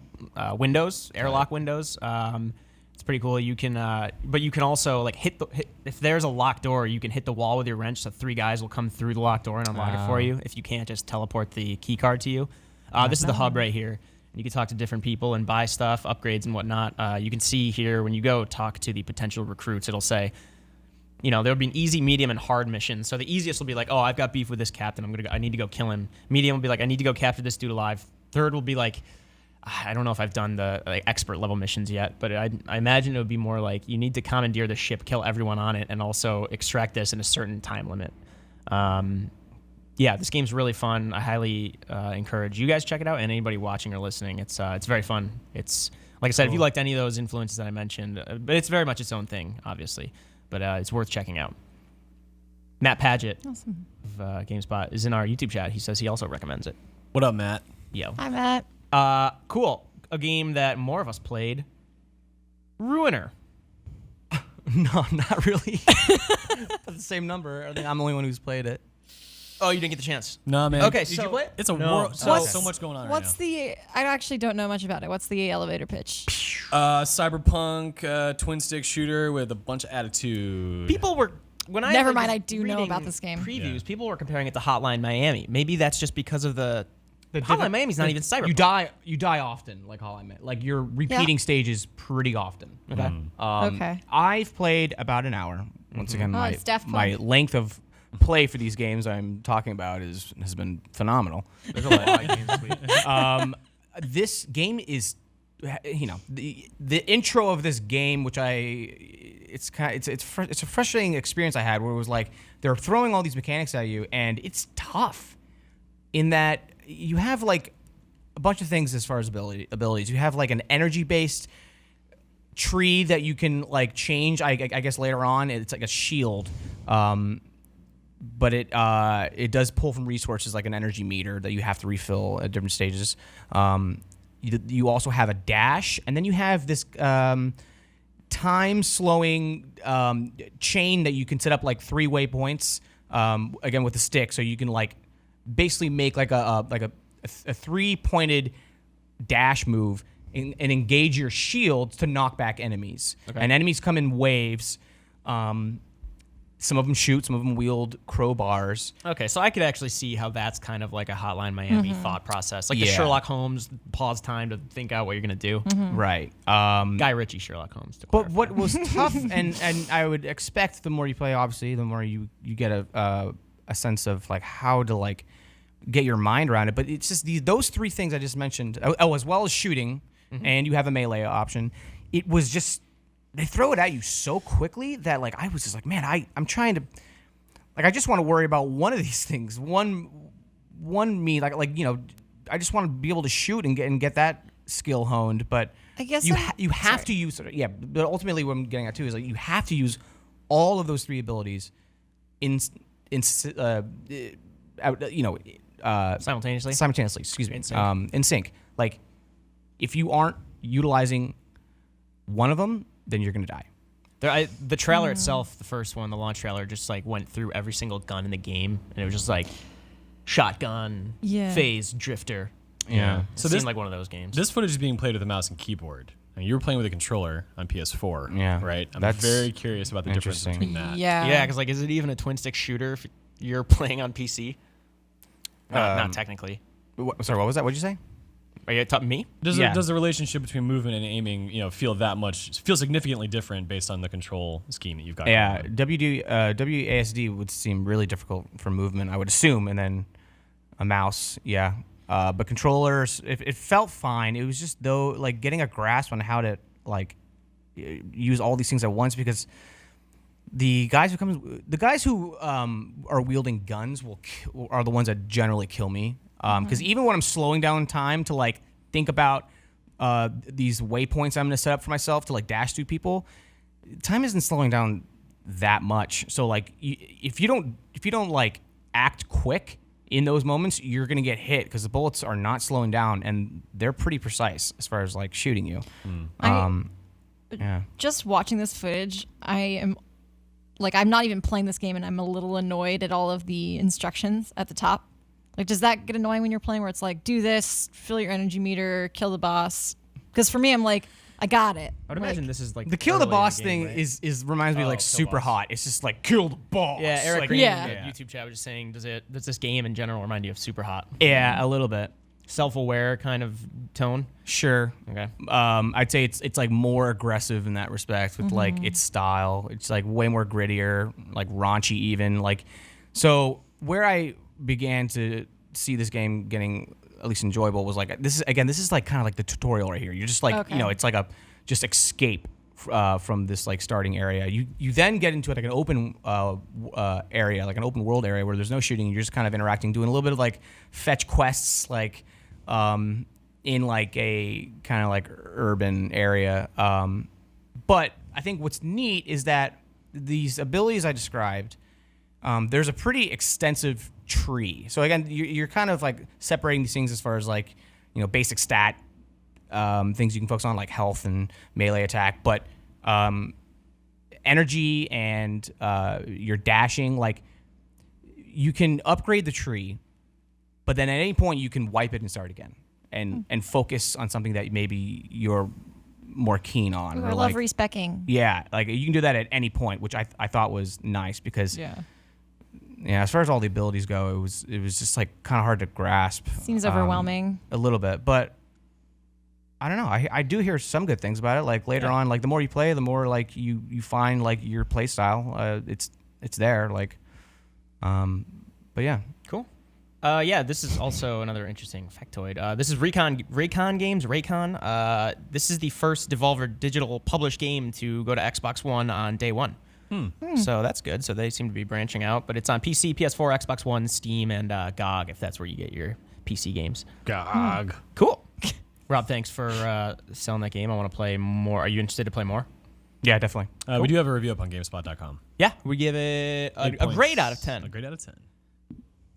windows, airlock windows. It's pretty cool. You can, but you can also hit if there's a locked door, you can hit the wall with your wrench. So 3 guys will come through the locked door and unlock it for you. If you can't, just teleport the key card to you. This is the hub right here. You can talk to different people and buy stuff, upgrades and whatnot. You can see here when you go talk to the potential recruits, it'll say, there would be an easy, medium, and hard mission. So the easiest will be like, oh, I've got beef with this captain. I need to go kill him. Medium will be like, I need to go capture this dude alive. Third will be like, I don't know if I've done the expert level missions yet, but I imagine it would be more like you need to commandeer the ship, kill everyone on it, and also extract this in a certain time limit. This game's really fun. I highly encourage you guys check it out, and anybody watching or listening. It's very fun. It's like I said, if you liked any of those influences that I mentioned, but it's very much its own thing, obviously. But it's worth checking out. Matt Paget of GameSpot is in our YouTube chat. He says he also recommends it. What up, Matt? Yo. Hi, Matt. Cool. A game that more of us played. Ruiner. No, not really. That's the same number. I think I'm the only one who's played it. Oh, you didn't get the chance. No, man. Okay, Did so you play it? It's a no. so much going on What's right I actually don't know much about it. What's the elevator pitch? now. Cyberpunk twin stick shooter with a bunch of attitude. People were Never mind, I do know reading about this game. Previews. Yeah. People were comparing it to Hotline Miami. Maybe that's just because of the Hotline Miami's not even cyberpunk. You die often, like Hotline Miami. Like you're repeating stages pretty often. Okay. Okay. I've played about an hour. Once again, it's Daft my Punk. length of play for these games I'm talking about has been phenomenal. There's a lot of games this week. This game is, the intro of this game, which it's a frustrating experience I had, where it was like they're throwing all these mechanics at you, and it's tough in that you have a bunch of things as far as abilities. You have an energy based tree that you can change. I guess later on it's like a shield, but it does pull from resources like an energy meter that you have to refill at different stages. You also have a dash, and then you have this time slowing chain that you can set up 3 waypoints again with the stick, so you can basically make a 3-pointed dash move and engage your shields to knock back enemies. Okay. And enemies come in waves. Some of them shoot, some of them wield crowbars. Okay, so I could actually see how that's kind of like a Hotline Miami thought process. The Sherlock Holmes pause time to think out what you're going to do. Right. Guy Ritchie Sherlock Holmes. But what was tough, and I would expect the more you play, obviously, the more you get a sense of how to get your mind around it. But it's just those 3 things I just mentioned. Oh, as well as shooting, and you have a melee option. It was just, they throw it at you so quickly that I was just man, I'm trying to, I just want to worry about one of these things. One me, I just want to be able to shoot and get that skill honed. But I guess you have to use But ultimately, what I'm getting at too is you have to use all of those 3 abilities simultaneously. Excuse me. In sync. If you aren't utilizing one of them, then you're gonna die. The trailer itself, the first one, the launch trailer, just went through every single gun in the game, and it was just shotgun, phase, drifter. Yeah. So It this seemed like one of those games. This footage is being played with a mouse and keyboard. I mean, you were playing with a controller on PS4. Yeah. Right. I'm That's very curious about the difference interesting. between that. Yeah, because is it even a twin stick shooter if you're playing on PC? Not technically. Sorry, what was that? What'd you say? Are you talking me? Does the relationship between movement and aiming, feel significantly different based on the control scheme that you've got? Yeah, WASD would seem really difficult for movement, I would assume, and then a mouse, but controllers, it felt fine. It was just getting a grasp on how to use all these things at once, because the guys who are wielding guns are the ones that generally kill me. Because even when I'm slowing down time to like think about these waypoints I'm going to set up for myself to like dash through people, time isn't slowing down that much. So like if you don't like act quick in those moments, you're going to get hit because the bullets are not slowing down and they're pretty precise as far as like shooting you. Yeah. Just watching this footage, I'm not even playing this game and I'm a little annoyed at all of the instructions at the top. Like, does that get annoying when you're playing where it's like, do this, fill your energy meter, kill the boss? Because for me, I'm like, I got it. I would imagine this is like the kill the early in boss game, thing right? is reminds me like kill super boss. hot. It's just like kill the boss. Yeah, Eric like, Green Yeah. in the YouTube chat was just saying, does this game in general remind you of Super Hot? Yeah, a little bit. Self-aware kind of tone. Sure. Okay. I'd say it's like more aggressive in that respect with like its style. It's like way more grittier, like raunchy even. Like, so where I began to see this game getting at least enjoyable was like this is like kind of like the tutorial right here. You're just like it's like a just escape from this like starting area. You then get into like an open area, like an open world area where there's no shooting. And you're just kind of interacting, doing a little bit of like fetch quests, like in like a kind of like urban area. But I think what's neat is that these abilities I described, there's a pretty extensive tree. So again, you're kind of like separating these things as far as like, basic stat things you can focus on, like health and melee attack, but energy and your dashing, like you can upgrade the tree, but then at any point you can wipe it and start again and focus on something that maybe you're more keen on. Ooh, or I love like, respecking. yeah, like you can do that at any point, which I thought was nice because as far as all the abilities go, it was just like kind of hard to grasp. Seems overwhelming. A little bit, but I don't know. I do hear some good things about it. Like later on, like the more you play, the more like you find like your play style. It's there. Like, but yeah. Cool. This is also another interesting factoid. This is Raycon Games. This is the first Devolver Digital published game to go to Xbox One on day one. So that's good. So they seem to be branching out, but it's on PC, PS4, Xbox One, Steam, and GOG, if that's where you get your PC games. GOG. Cool. Rob, thanks for selling that game. I want to play more. Are you interested to play more? Yeah, definitely. We do have a review up on GameSpot.com. Yeah, we give it a grade out of 10. A grade out of 10.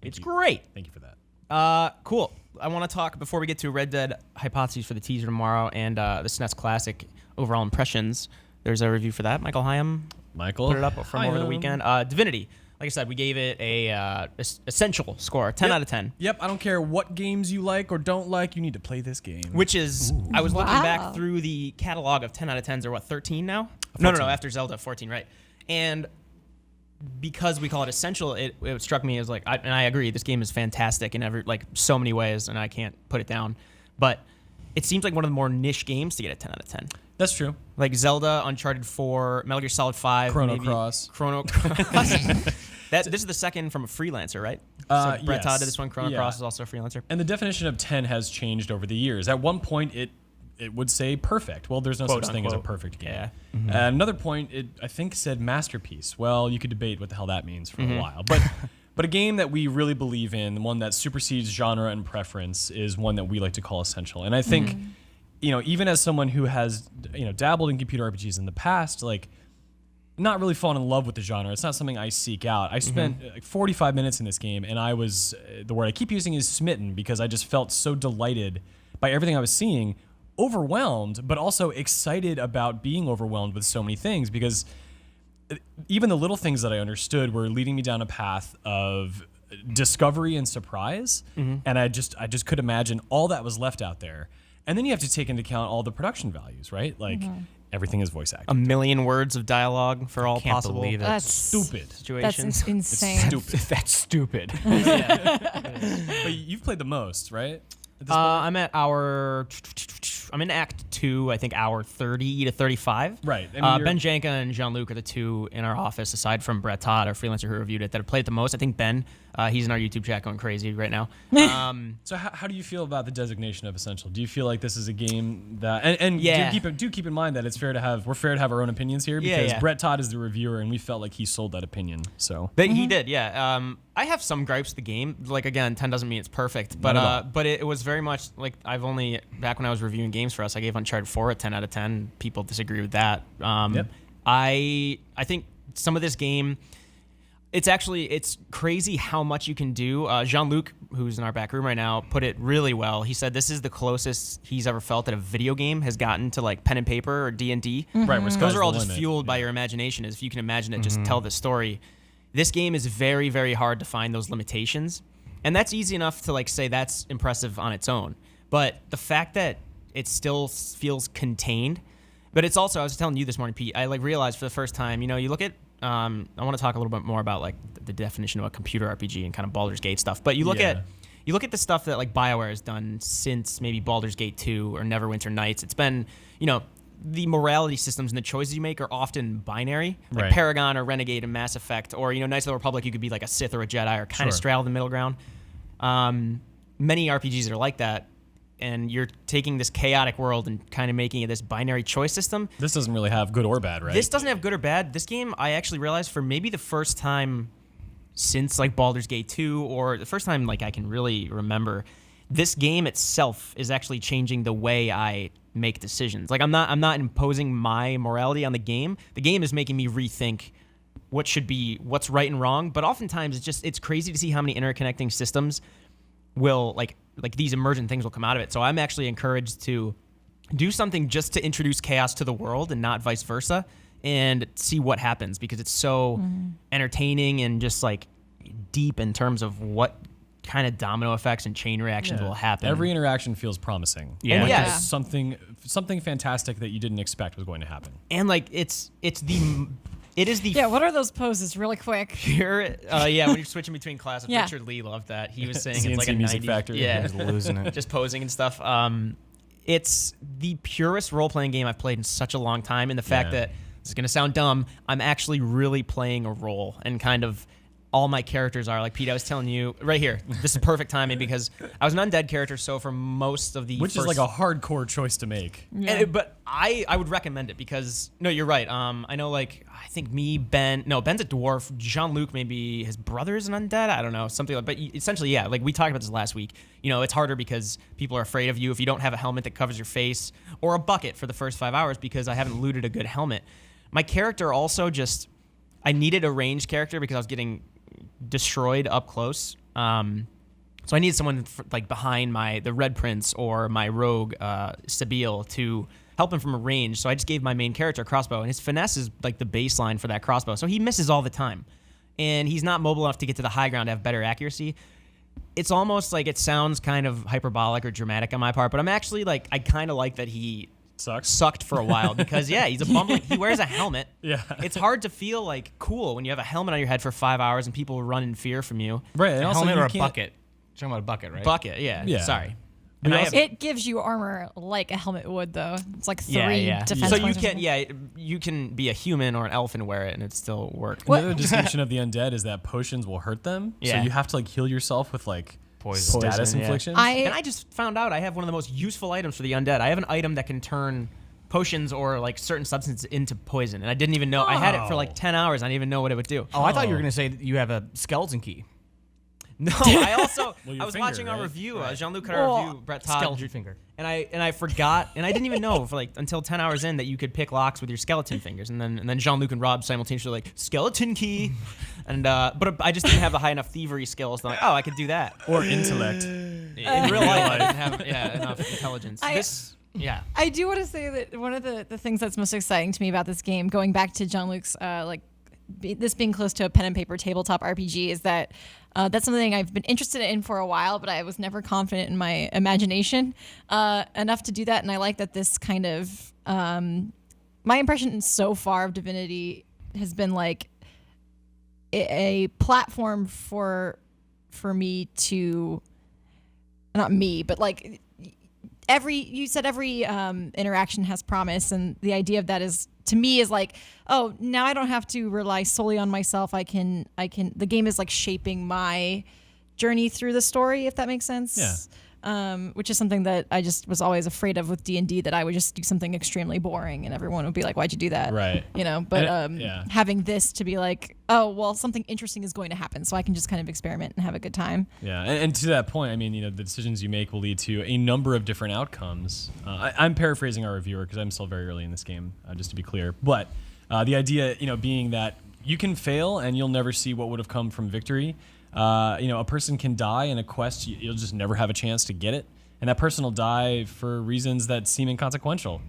It's great. Thank you for that. Cool. I want to talk, before we get to Red Dead Hypotheses for the teaser tomorrow and the SNES Classic overall impressions. There's a review for that. Michael Hyam put it up from over the weekend. Divinity. Like I said, we gave it a essential score, 10 out of 10. Yep, I don't care what games you like or don't like, you need to play this game. Which is, I was looking Wow. back through the catalog of 10 out of 10s, or what, 13 now? No, after Zelda, 14, right. And because we call it essential, it struck me as like, and I agree, this game is fantastic in so many ways, and I can't put it down. But it seems like one of the more niche games to get a 10 out of 10. That's true. Like Zelda, Uncharted 4, Metal Gear Solid 5. Chrono maybe. Cross. This is the second from a freelancer, right? So Brett Todd did this one. Chrono Cross is also a freelancer. And the definition of 10 has changed over the years. At one point, it would say perfect. Well, there's no Quote, such thing as a unquote. perfect game. Yeah. At another point, it I think said masterpiece. Well, you could debate what the hell that means for a while. But a game that we really believe in, one that supersedes genre and preference, is one that we like to call essential. And I think, even as someone who has, dabbled in computer RPGs in the past, like, not really fallen in love with the genre. It's not something I seek out. I spent like 45 minutes in this game, and I was, the word I keep using is smitten, because I just felt so delighted by everything I was seeing, overwhelmed, but also excited about being overwhelmed with so many things, because even the little things that I understood were leading me down a path of discovery and surprise. And I just could imagine all that was left out there. And then you have to take into account all the production values, right? Like, everything is voice acted. 1 million words of dialogue for all Can't possible believe it. That's Stupid. situations. That's insane. Stupid. That's stupid. But you've played the most, right? At this I'm in Act 2, I think hour 30 to 35. Right. I mean, Ben Janka and Jean-Luc are the two in our office, aside from Brett Todd, our freelancer who reviewed it, that have played the most. I think Ben He's in our YouTube chat going crazy right now. So how do you feel about the designation of essential? Do you feel like this is a game that and Yeah. do keep in mind that we're fair to have our own opinions here because Yeah. Brett Todd is the reviewer and we felt like he sold that opinion. So But he did, yeah. I have some gripes with the game. Like again, 10 doesn't mean it's perfect, Not at all. but it was very much like back when I was reviewing games for us, I gave Uncharted 4 a 10 out of 10. People disagree with that. Yep. I think some of this game, it's crazy how much you can do. Jean-Luc, who's in our back room right now, put it really well. He said this is the closest he's ever felt that a video game has gotten to like pen and paper or D&D. right, where Those are all just fueled by your imagination. If you can imagine it, just tell the story. This game is very, very hard to find those limitations. And that's easy enough to like say that's impressive on its own. But the fact that it still feels contained, but it's also, I was telling you this morning, Pete, I like realized for the first time, you look at, I want to talk a little bit more about like the definition of a computer RPG and kind of Baldur's Gate stuff. But you look at the stuff that like BioWare has done since maybe Baldur's Gate 2 or Neverwinter Nights. It's been, the morality systems and the choices you make are often binary, like Right. Paragon or Renegade and Mass Effect, or Knights of the Republic. You could be like a Sith or a Jedi, or kind of Sure. straddle the middle ground. Many RPGs are like that, and you're taking this chaotic world and kind of making it this binary choice system. This doesn't really have good or bad, right? This doesn't have good or bad. This game, I actually realized for maybe the first time since like Baldur's Gate 2, or the first time like I can really remember, this game itself is actually changing the way I make decisions. Like I'm not imposing my morality on the game. The game is making me rethink what's right and wrong. But oftentimes it's crazy to see how many interconnecting systems will like these emergent things will come out of it. So I'm actually encouraged to do something just to introduce chaos to the world and not vice versa, and see what happens, because it's so entertaining and just like deep in terms of what kind of domino effects and chain reactions will happen. Every interaction feels promising. Yeah. Like Yeah. there's something fantastic that you didn't expect was going to happen. And like it is the Yeah, what are those poses really quick? pure when you're switching between classes. Yeah. Richard Lee loved that. He was saying CNC it's like a Music 90s Factory. Yeah, He's losing it. just posing and stuff. It's the purest role-playing game I've played in such a long time, and the fact Yeah. that this is going to sound dumb, I'm actually really playing a role, and kind of all my characters are like Pete. I was telling you right here. This is perfect timing because I was an undead character, so for most of the Which first, is like a hardcore choice to make. but I would recommend it because no, you're right. I know like I think Ben's a dwarf. Jean-Luc, maybe his brother is an undead. I don't know, something like. But essentially, yeah, like we talked about this last week. It's harder because people are afraid of you if you don't have a helmet that covers your face or a bucket for the first 5 hours because I haven't looted a good helmet. My character also I needed a ranged character because I was getting destroyed up close. So I needed someone like behind the Red Prince or my rogue Sabile to help him from a range. So I just gave my main character a crossbow, and his finesse is like the baseline for that crossbow. So he misses all the time, and he's not mobile enough to get to the high ground to have better accuracy. It's almost like it sounds kind of hyperbolic or dramatic on my part, but I'm actually like I kind of like that he sucked for a while because he's a bumbling. He wears a helmet. Yeah. It's hard to feel like cool when you have a helmet on your head for 5 hours and people run in fear from you. Right. And A also helmet you or a can't- bucket? You're talking about a bucket, right? Bucket, yeah. Yeah. Sorry. But And I also- have, It gives you armor like a helmet would, though. It's like three yeah. defense So you points or can, something. you can be a human or an elf and wear it, and it still work. What? Another distinction of the undead is that potions will hurt them. Yeah. So you have to like heal yourself with like Poison. status Poison, yeah. inflictions. And I just found out I have one of the most useful items for the undead. I have an item that can turn potions or like certain substances into poison, and I didn't even know. I had it for like 10 hours. I didn't even know what it would do. Oh, I thought you were going to say that you have a skeleton key. No, I also Well, your I was finger, watching our right? review. Right. Jean-Luc had our review. Brett Todd Skeleton finger. And I forgot, and I didn't even know for like until 10 hours in that you could pick locks with your skeleton fingers, and then Jean-Luc and Rob simultaneously like skeleton key, and but I just didn't have the high enough thievery skills. I'm like, oh, I could do that. or intellect. In real life, I didn't have enough intelligence. I do want to say that one of the things that's most exciting to me about this game, going back to Jean-Luc's this being close to a pen and paper tabletop RPG, is that that's something I've been interested in for a while, but I was never confident in my imagination enough to do that. And I like that this kind of my impression so far of Divinity has been like a platform for me to, not me, but like you said every interaction has promise, and the idea of that is, to me, is like, oh, now I don't have to rely solely on myself. I can the game is like shaping my journey through the story, if that makes sense. Yeah. Which is something that I just was always afraid of with D&D, that I would just do something extremely boring and everyone would be like, why'd you do that? Right. You know, but yeah. having this to be like, oh, well, something interesting is going to happen, so I can just kind of experiment and have a good time. Yeah, and to that point, I mean, the decisions you make will lead to a number of different outcomes. I'm paraphrasing our reviewer because I'm still very early in this game, just to be clear. But the idea, being that you can fail and you'll never see what would have come from victory. A person can die in a quest, you'll just never have a chance to get it. And that person will die for reasons that seem inconsequential.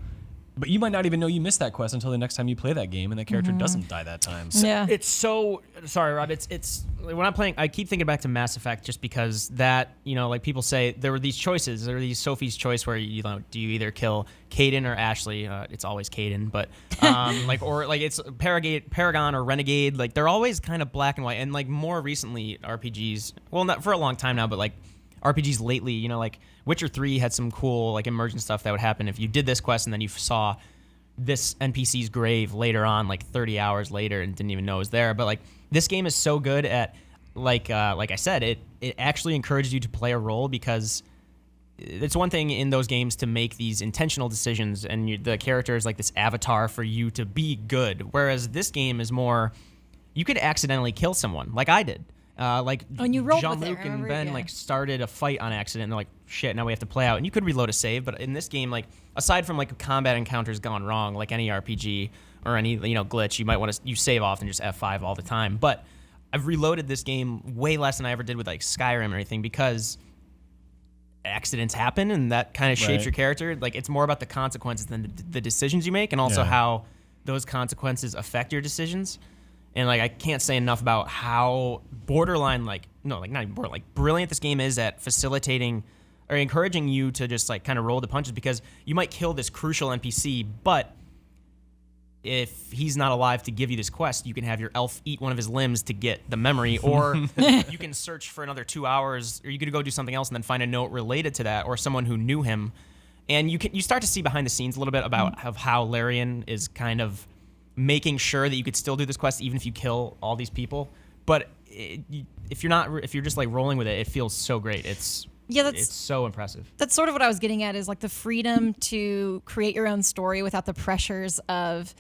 But you might not even know you missed that quest until the next time you play that game and that character doesn't die that time. Yeah. It's so sorry, Rob. It's when I'm playing, I keep thinking back to Mass Effect just because that, like people say there were these choices. There were these Sophie's Choice where do you either kill Caden or Ashley? It's always Caden, but it's Paragon or Renegade. Like they're always kind of black and white. And like more recently, RPGs. Well, not for a long time now, but like RPGs lately, like Witcher 3 had some cool like emergent stuff that would happen if you did this quest and then you saw this NPC's grave later on, like 30 hours later, and didn't even know it was there. But like this game is so good at like I said, it actually encourages you to play a role, because it's one thing in those games to make these intentional decisions and the character is like this avatar for you to be good, whereas this game is more you could accidentally kill someone like I did. And you rolled with it, Jean-Luc and remember? Ben Yeah. started a fight on accident, and they're like, shit, now we have to play out. And you could reload a save, but in this game, like aside from like combat encounters gone wrong, like any RPG or any glitch, you might want to save off and just F5 all the time. But I've reloaded this game way less than I ever did with like Skyrim or anything, because accidents happen and that kind of shapes your character. Like it's more about the consequences than the decisions you make, and also how those consequences affect your decisions. And like I can't say enough about how borderline, not even borderline, like brilliant this game is at facilitating or encouraging you to just like kind of roll the punches, because you might kill this crucial NPC, but if he's not alive to give you this quest, you can have your elf eat one of his limbs to get the memory, or you can search for another 2 hours, or you could go do something else and then find a note related to that or someone who knew him. And you start to see behind the scenes a little bit about of how Larian is kind of making sure that you could still do this quest even if you kill all these people. But if you're just like rolling with it, it feels so great. It's so impressive. That's sort of what I was getting at, is like the freedom to create your own story without the pressures of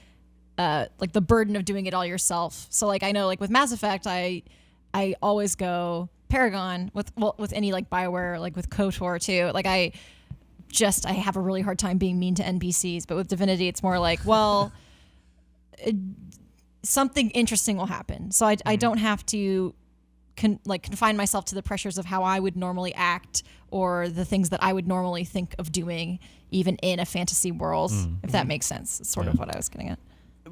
like the burden of doing it all yourself. So like I know like with Mass Effect, I always go Paragon with any like BioWare, like with KOTOR too. Like I have a really hard time being mean to NPCs, but with Divinity it's more like, well, something interesting will happen. So I don't have to confine myself to the pressures of how I would normally act or the things that I would normally think of doing, even in a fantasy world, if that makes sense. It's sort of what I was getting at.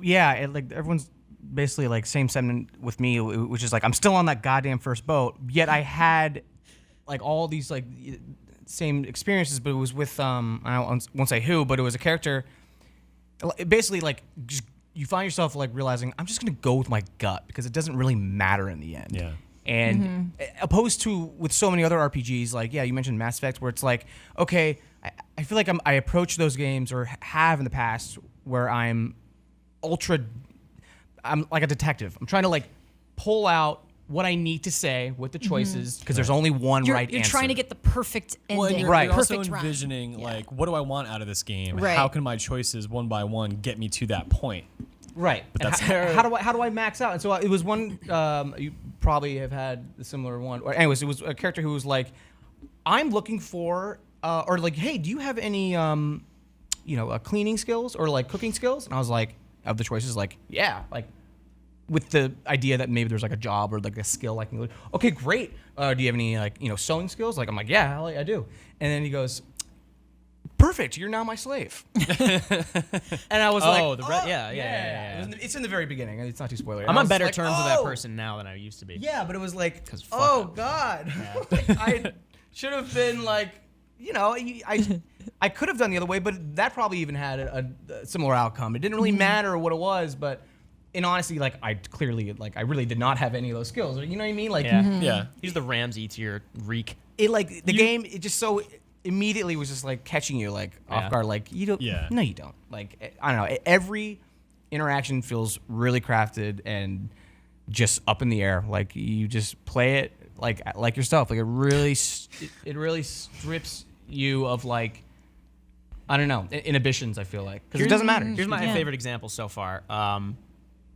Yeah, like everyone's basically like same sentiment with me, which is like I'm still on that goddamn first boat. Yet I had like all these like same experiences, but it was with I won't say who, but it was a character. Basically, like just you find yourself like realizing I'm just gonna go with my gut because it doesn't really matter in the end. Yeah. And opposed to with so many other RPGs, like you mentioned Mass Effect, where it's like, okay, I feel like I approach those games or have in the past where I'm like a detective. I'm trying to like pull out what I need to say with the choices because there's only one right answer. You're trying to get the perfect ending. Well, you're right. also Perfect envisioning run. like, what do I want out of this game? Right. How can my choices one by one get me to that point? Right. But And that's how do I max out? And so it was one you probably have had a similar one. Or anyways, it was a character who was like, I'm looking for or like, hey, do you have any cleaning skills or like cooking skills? And I was like, of the choices, like, yeah, like with the idea that maybe there's like a job or like a skill I can go, okay, great. Do you have any like, sewing skills? Like, I'm like, yeah, hell yeah, I do. And then he goes, perfect, you're now my slave. And I was yeah. It's in the very beginning. It's not too spoilery. I'm I on was better like, terms with that person now than I used to be. Yeah, but it was like, 'Cause fuck oh him. God, like, I should have been like, I could have done the other way, but that probably even had a similar outcome. It didn't really matter what it was, but in honesty, like I clearly, like I really did not have any of those skills. You know what I mean? Like, Yeah. Yeah. He's the Ramsey to your Reek. it like the game. It just so immediately was just like catching you like off guard. Like you don't. Yeah. No, you don't. Like I don't know. Every interaction feels really crafted and just up in the air. Like you just play it like yourself. Like it really strips you of like, I don't know, inhibitions. I feel like because it doesn't matter. Here's my favorite example so far.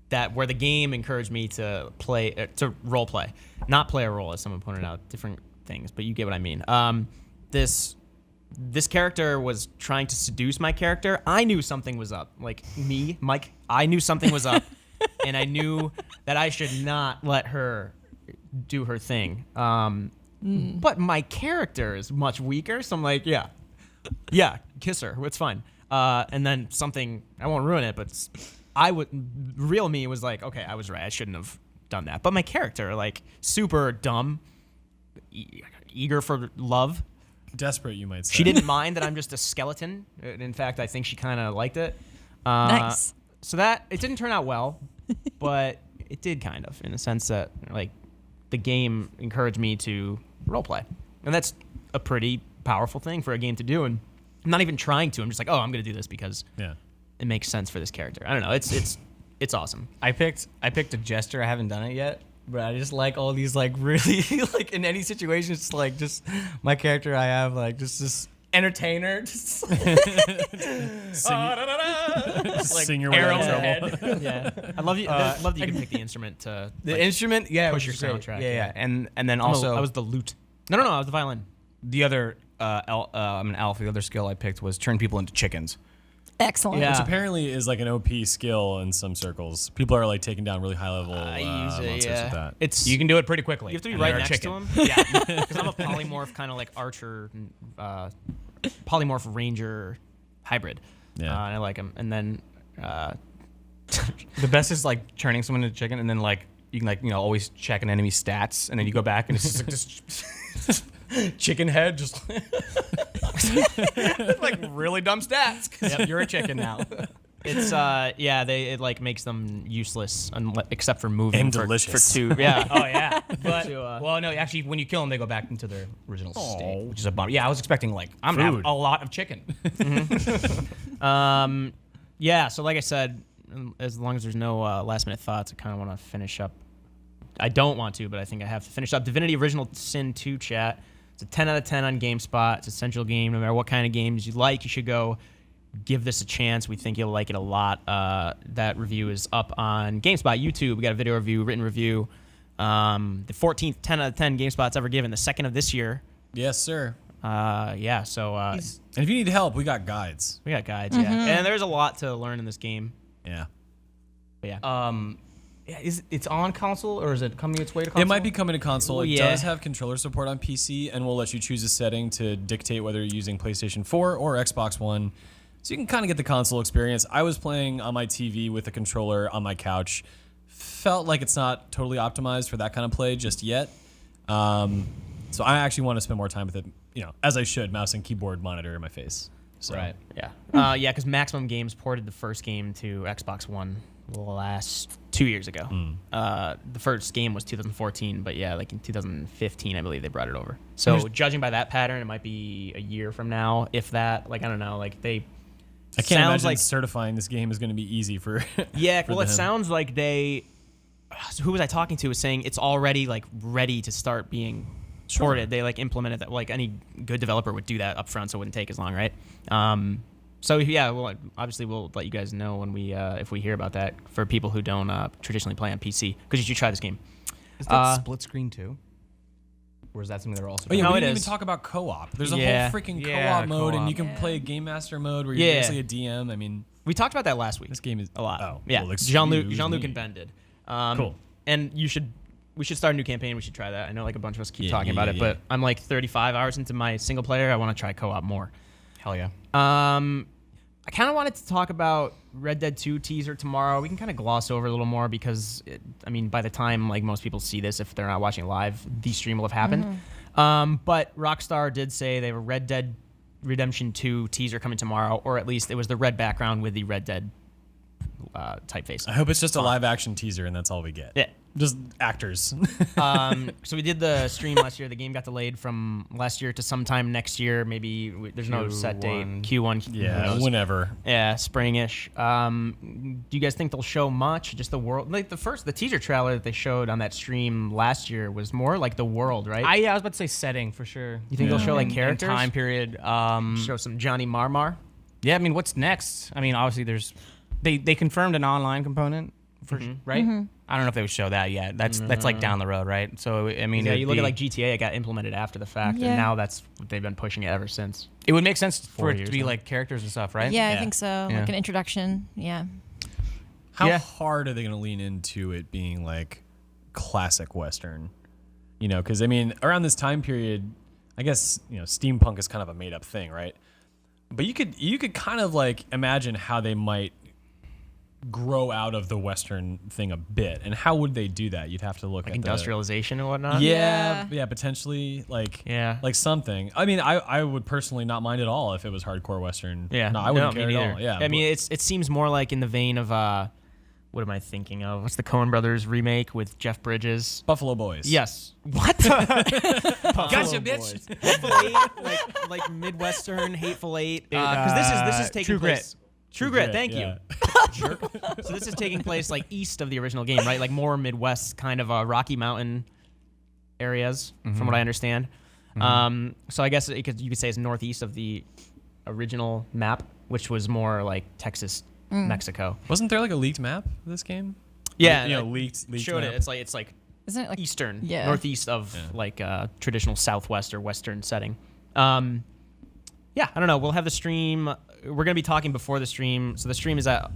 That where the game encouraged me to play to role play, not play a role, as someone pointed out, different things, but you get what I mean. This character was trying to seduce my character. I knew something was up. Like me, Mike, I knew something was up, and I knew that I should not let her do her thing. But my character is much weaker, so I'm like, yeah, kiss her. It's fine. And then something, I won't ruin it, but real me was like, okay, I was right. I shouldn't have done that. But my character, like, super dumb, eager for love. Desperate, you might say. She didn't mind that I'm just a skeleton. In fact, I think she kind of liked it. Nice. So that, it didn't turn out well, but it did kind of, in the sense that, like, the game encouraged me to roleplay. And that's a pretty powerful thing for a game to do. And I'm not even trying to. I'm just like, oh, I'm going to do this because it makes sense for this character. I don't know. It's awesome. I picked a jester. I haven't done it yet, but I just like all these like really like in any situation, it's like just my character. I have like just this entertainer, just like Sing your way out of arrows trouble. ahead. Yeah, I love you. I love that you can pick the instrument to The instrument, yeah, push which your is great. soundtrack. Yeah. And then also I was the lute. No, I was the violin. the other I'm an elf. The other skill I picked was turn people into chickens. Excellent. Yeah. Which apparently is like an OP skill in some circles. People are like taking down really high level monsters with that. It's You can do it pretty quickly. You have to be and right you're a next chicken. to him. Yeah, because I'm a polymorph, kind of like archer, polymorph ranger hybrid. Yeah. And I like him. And then The best is like turning someone into a chicken, and then like you can like always check an enemy's stats, and then you go back and it's just like this chicken head, just like really dumb stats because you're a chicken now. it's it like makes them useless except for moving And for delicious. 2. Yeah. Oh yeah, but To, well, no, actually, when you kill them, they go back into their original state, which is a bummer. Yeah, I was expecting like I'm gonna have a lot of chicken. Yeah, so like I said, as long as there's no last minute thoughts, I kind of want to finish up. I don't want to, but I think I have to finish up Divinity Original Sin 2 chat. It's a 10 out of 10 on GameSpot. It's a central game. No matter what kind of games you like, you should go give this a chance. We think you'll like it a lot. That review is up on GameSpot, YouTube. We got a video review, written review. The 14th 10 out of 10 GameSpot's ever given, the second of this year. Yes, sir. Yeah, so And if you need help, we got guides. we got guides, yeah. And there's a lot to learn in this game. Yeah. But yeah. Yeah, it's on console or is it coming its way to console? It might be coming to console. It Yeah. does have controller support on PC, and we'll let you choose a setting to dictate whether you're using PlayStation 4 or Xbox One. So you can kind of get the console experience. I was playing on my TV with a controller on my couch. Felt like it's not totally optimized for that kind of play just yet. So I actually want to spend more time with it, as I should, mouse and keyboard monitor in my face. So. Right. Yeah. Yeah, because Maximum Games ported the first game to Xbox One last 2 years ago. The first game was 2014, but yeah, like in 2015, I believe they brought it over. So judging by that pattern, it might be a year from now, if that. Like, I don't know. Like, they... I can't imagine like certifying this game is going to be easy for. Yeah, for well, it them. sounds like they... Who was I talking to was saying it's already, like, ready to start being ported. They, like, implemented that. Like, any good developer would do that up front, so it wouldn't take as long, right? So yeah, well, obviously we'll let you guys know when we if we hear about that for people who don't traditionally play on PC, because you should try this game. Is that split screen too? Or is that something they're also Oh, yeah, No, we it didn't even is. talk about co-op. There's a Yeah. whole freaking Yeah, co-op mode, and co-op. you can play a Game Master mode where you're Yeah. basically a DM. I mean, We talked about that last week. this game is a lot. Oh, yeah, well, Jean-Luc excuse and me. Ben did. Cool. And we should start a new campaign. We should try that. I know like a bunch of us keep Yeah, talking yeah, about yeah, it, yeah. but I'm like 35 hours into my single player. I want to try co-op more. Hell yeah. I kind of wanted to talk about Red Dead 2 teaser tomorrow. We can kind of gloss over a little more because, by the time like most people see this, if they're not watching live, the stream will have happened. But Rockstar did say they have a Red Dead Redemption 2 teaser coming tomorrow, or at least it was the red background with the Red Dead typeface. I hope it's just a live action teaser and that's all we get. Yeah. Just actors. So we did the stream last year. The game got delayed from last year to sometime next year. Maybe there's no set date. Q1. Yeah, whenever. Yeah, springish. Do you guys think they'll show much? Just the world? Like the teaser trailer that they showed on that stream last year was more like the world, right? I was about to say setting for sure. You think they'll show like And characters? time period. Show some Johnny Marmar. Yeah, I mean, what's next? I mean, obviously they confirmed an online component for right. I don't know if they would show that yet. That's like down the road, right? So I mean, Yeah, you look at like GTA, it got implemented after the fact, Yeah. and now that's what they've been pushing it ever since. it would make sense for 4 it years to be now. like characters and stuff, right? Yeah, I Yeah. think so. Yeah. Like an introduction. Yeah. How Yeah. hard are they going to lean into it being like classic Western? You know, because I mean, around this time period, I guess steampunk is kind of a made up thing, right? But you could kind of like imagine how they might grow out of the Western thing a bit, and how would they do that? You'd have to look Like at industrialization and whatnot. yeah, potentially like Yeah. like something. I mean, I would personally not mind at all if it was hardcore Western. Yeah. no, I wouldn't me care at neither. all. Yeah, I mean, it seems more like in the vein of what am I thinking of? What's the Coen Brothers remake with Jeff Bridges? Buffalo Boys. Yes. What? Gotcha, bitch. Hateful Eight, like Midwestern Hateful Eight. Because this is taking True Grit. place. True Grit. Thank yeah. you. So this is taking place like east of the original game, right? Like more Midwest kind of Rocky Mountain areas, from what I understand. So I guess you could say it's northeast of the original map, which was more like Texas, Mexico. Wasn't there like a leaked map of this game? Yeah, you know, like, leaked showed map. it. It's like Isn't it like eastern, Yeah. northeast of like traditional Southwest or Western setting. Yeah, I don't know. We'll have the stream. We're gonna be talking before the stream. So the stream is at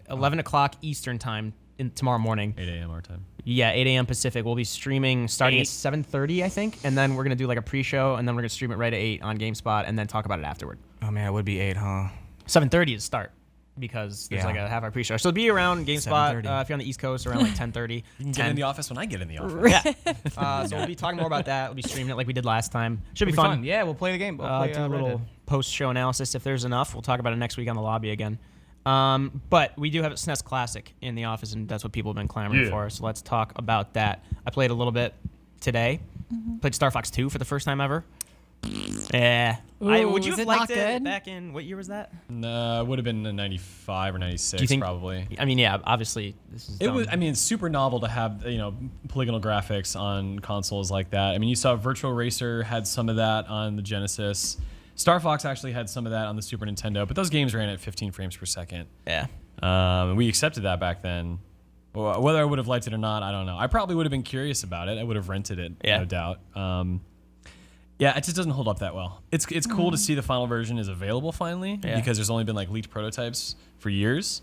11 o'clock Eastern time tomorrow morning. 8 a.m. our time. Yeah, 8 a.m. Pacific. We'll be streaming starting at 7:30, I think, and then we're gonna do like a pre-show, and then we're gonna stream it right at 8 on GameSpot, and then talk about it afterward. Oh man, it would be 8, huh? 7:30 is start because there's Yeah. like a half-hour pre-show. So it'll be around GameSpot 7:30. if you're on the East Coast around like 10:30. You can get in the office when I get in the office. Yeah. So we'll be talking more about that. We'll be streaming it like we did last time. Should be fun. Yeah, we'll play the game. We'll play Do a Red little Dead. post-show analysis if there's enough. We'll talk about it next week on the lobby again. But we do have a SNES Classic in the office, and that's what people have been clamoring for. So let's talk about that. I played a little bit today. Played Star Fox 2 for the first time ever. Yeah. Would you is have it liked not it good? back in, what year was that? No, it would have been in 95 or 96 Do you think- probably. I mean, yeah, obviously this is It dumb. was. I mean, it's super novel to have polygonal graphics on consoles like that. I mean, you saw Virtual Racer had some of that on the Genesis. Star Fox actually had some of that on the Super Nintendo, but those games ran at 15 frames per second. Yeah. And we accepted that back then. Well, whether I would have liked it or not, I don't know. I probably would have been curious about it. I would have rented it, Yeah. no doubt. Yeah, it just doesn't hold up that well. It's cool to see the final version is available finally because there's only been like leaked prototypes for years.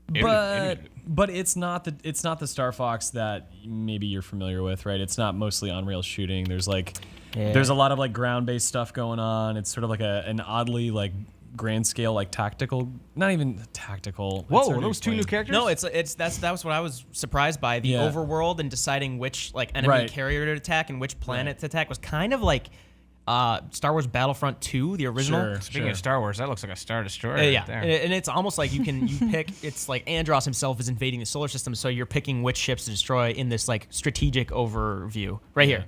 But it's not the Star Fox that maybe you're familiar with, right? It's not mostly on rail shooting. There's there's a lot of like ground based stuff going on. It's sort of like an oddly like grand scale like tactical, not even tactical. Whoa, It's hard to those two new explain. characters? No, that was what I was surprised by. The Yeah. overworld and deciding which like enemy Right. carrier to attack and which planet to attack was kind of like Star Wars Battlefront 2, the original. Sure. Speaking of Star Wars, that looks like a Star Destroyer. Yeah, right there. and it's almost like you pick. It's like Andros himself is invading the solar system, so you're picking which ships to destroy in this like strategic overview right here.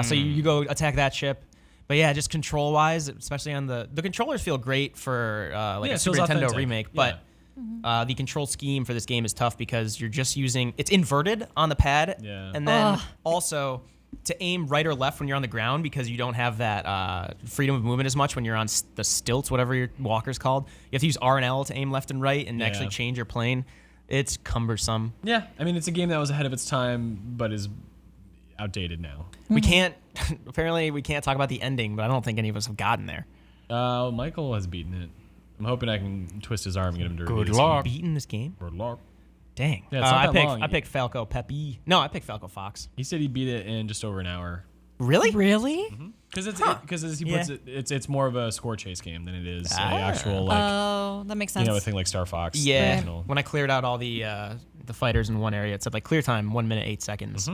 So you go attack that ship. But yeah, just control wise, especially on the controllers feel great for like Yeah, a it Super feels Nintendo authentic. remake, Yeah. but the control scheme for this game is tough because you're just using it's inverted on the pad, Yeah. and then also to aim right or left when you're on the ground because you don't have that freedom of movement as much when you're on the stilts, whatever your walker's called. You have to use R and L to aim left and right and actually change your plane. It's cumbersome. Yeah, I mean it's a game that was ahead of its time, but is outdated now. We can't. Apparently, we can't talk about the ending, but I don't think any of us have gotten there. Michael has beaten it. I'm hoping I can twist his arm and get him to review Good this luck. Beaten this game? one. Good luck. Dang. Yeah, it's not that long. I picked Falco Pepe. No, I picked Falco Fox. He said he beat it in just over an hour. Really? Really? Because as he Yeah. puts it, it's more of a score chase game than it is a actual like Oh, that makes sense. a thing like Star Fox. the Yeah. original. When I cleared out all the fighters in one area, it said like clear time 1 minute 8 seconds.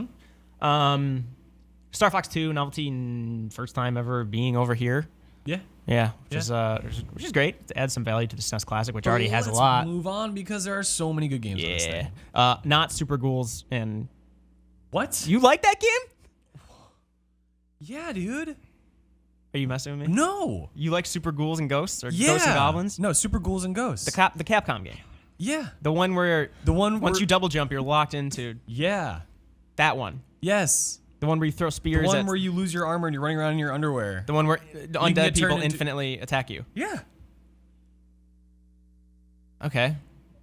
Star Fox 2 novelty, first time ever being over here. Yeah. Yeah, Yeah. Which is great to add some value to the SNES Classic, which already has a lot. Let's move on because there are so many good games on this Yeah, thing. not Super Ghouls and What? you like that game? Yeah, dude. Are you messing with me? No. You like Super Ghouls and Ghosts or Yeah. Ghosts and Goblins? No, Super Ghouls and Ghosts. The Capcom game. Yeah. The one where once where- you double jump, you're locked into Yeah. that one. Yes. The one where you throw The spears. one at, where you lose your armor and you're running around in your underwear. the one where get undead turned people into- infinitely attack you. Yeah. Okay.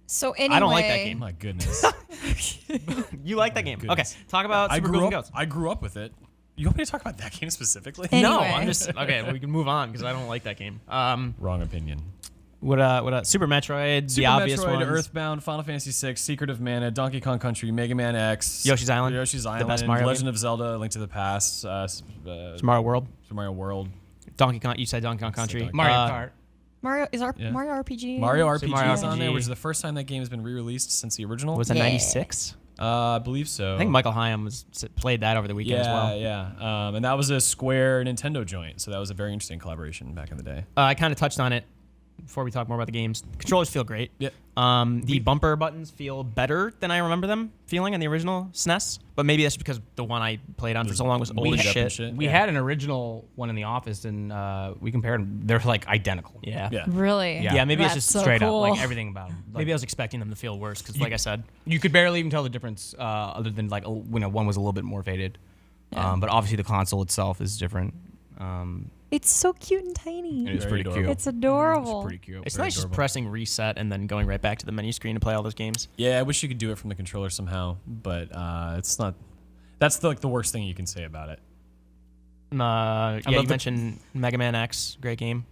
So anyway, I don't like that game. My goodness. You like that game? goodness. Okay. Talk about Super Ghouls and Ghosts. I grew up with it. You want me to talk about that game specifically? No, Anyway. I'm just okay. We can move on because I don't like that game. Wrong opinion. What Super Metroid, Super the obvious Metroid, ones. Earthbound, Final Fantasy VI, Secret of Mana, Donkey Kong Country, Mega Man X, Yoshi's Island, Yoshi's Island, the best Mario Legend of Zelda, Link to the Past, Super Mario World, Super Mario World, Donkey Kong. You said Donkey Kong Country, Donkey Mario Kart. Mario is Yeah. Mario RPG. Mario RPG Mario is on there, RPG. which is the first time that game has been re-released since the original. Was it Yeah. '96? I believe so. I think Michael Hyam played that over the weekend as well. Yeah. And that was a Square Nintendo joint, so that was a very interesting collaboration back in the day. I kind of touched on it before we talk more about the games. Controllers feel great. Yep. The bumper buttons feel better than I remember them feeling on the original SNES, but maybe that's because the one I played on for so long was old Beat as up and shit. We Yeah. had an original one in the office, and we compared them. They're like identical. Yeah. Yeah. Really? Yeah, maybe it's That's just so Straight cool. up, like everything about them. Maybe I was expecting them to feel worse because, like I said, You could barely even tell the difference, other than like one was a little bit more faded. Yeah. But obviously the console itself is different. It's so cute and tiny. And it's Very pretty adorable. cute. It's adorable. It's pretty cute. it's Very nice just adorable. pressing reset and then going right back to the menu screen to play all those games. Yeah, I wish you could do it from the controller somehow, but it's not. That's the worst thing you can say about it. Yeah, you love the- mentioned Mega Man X, great game.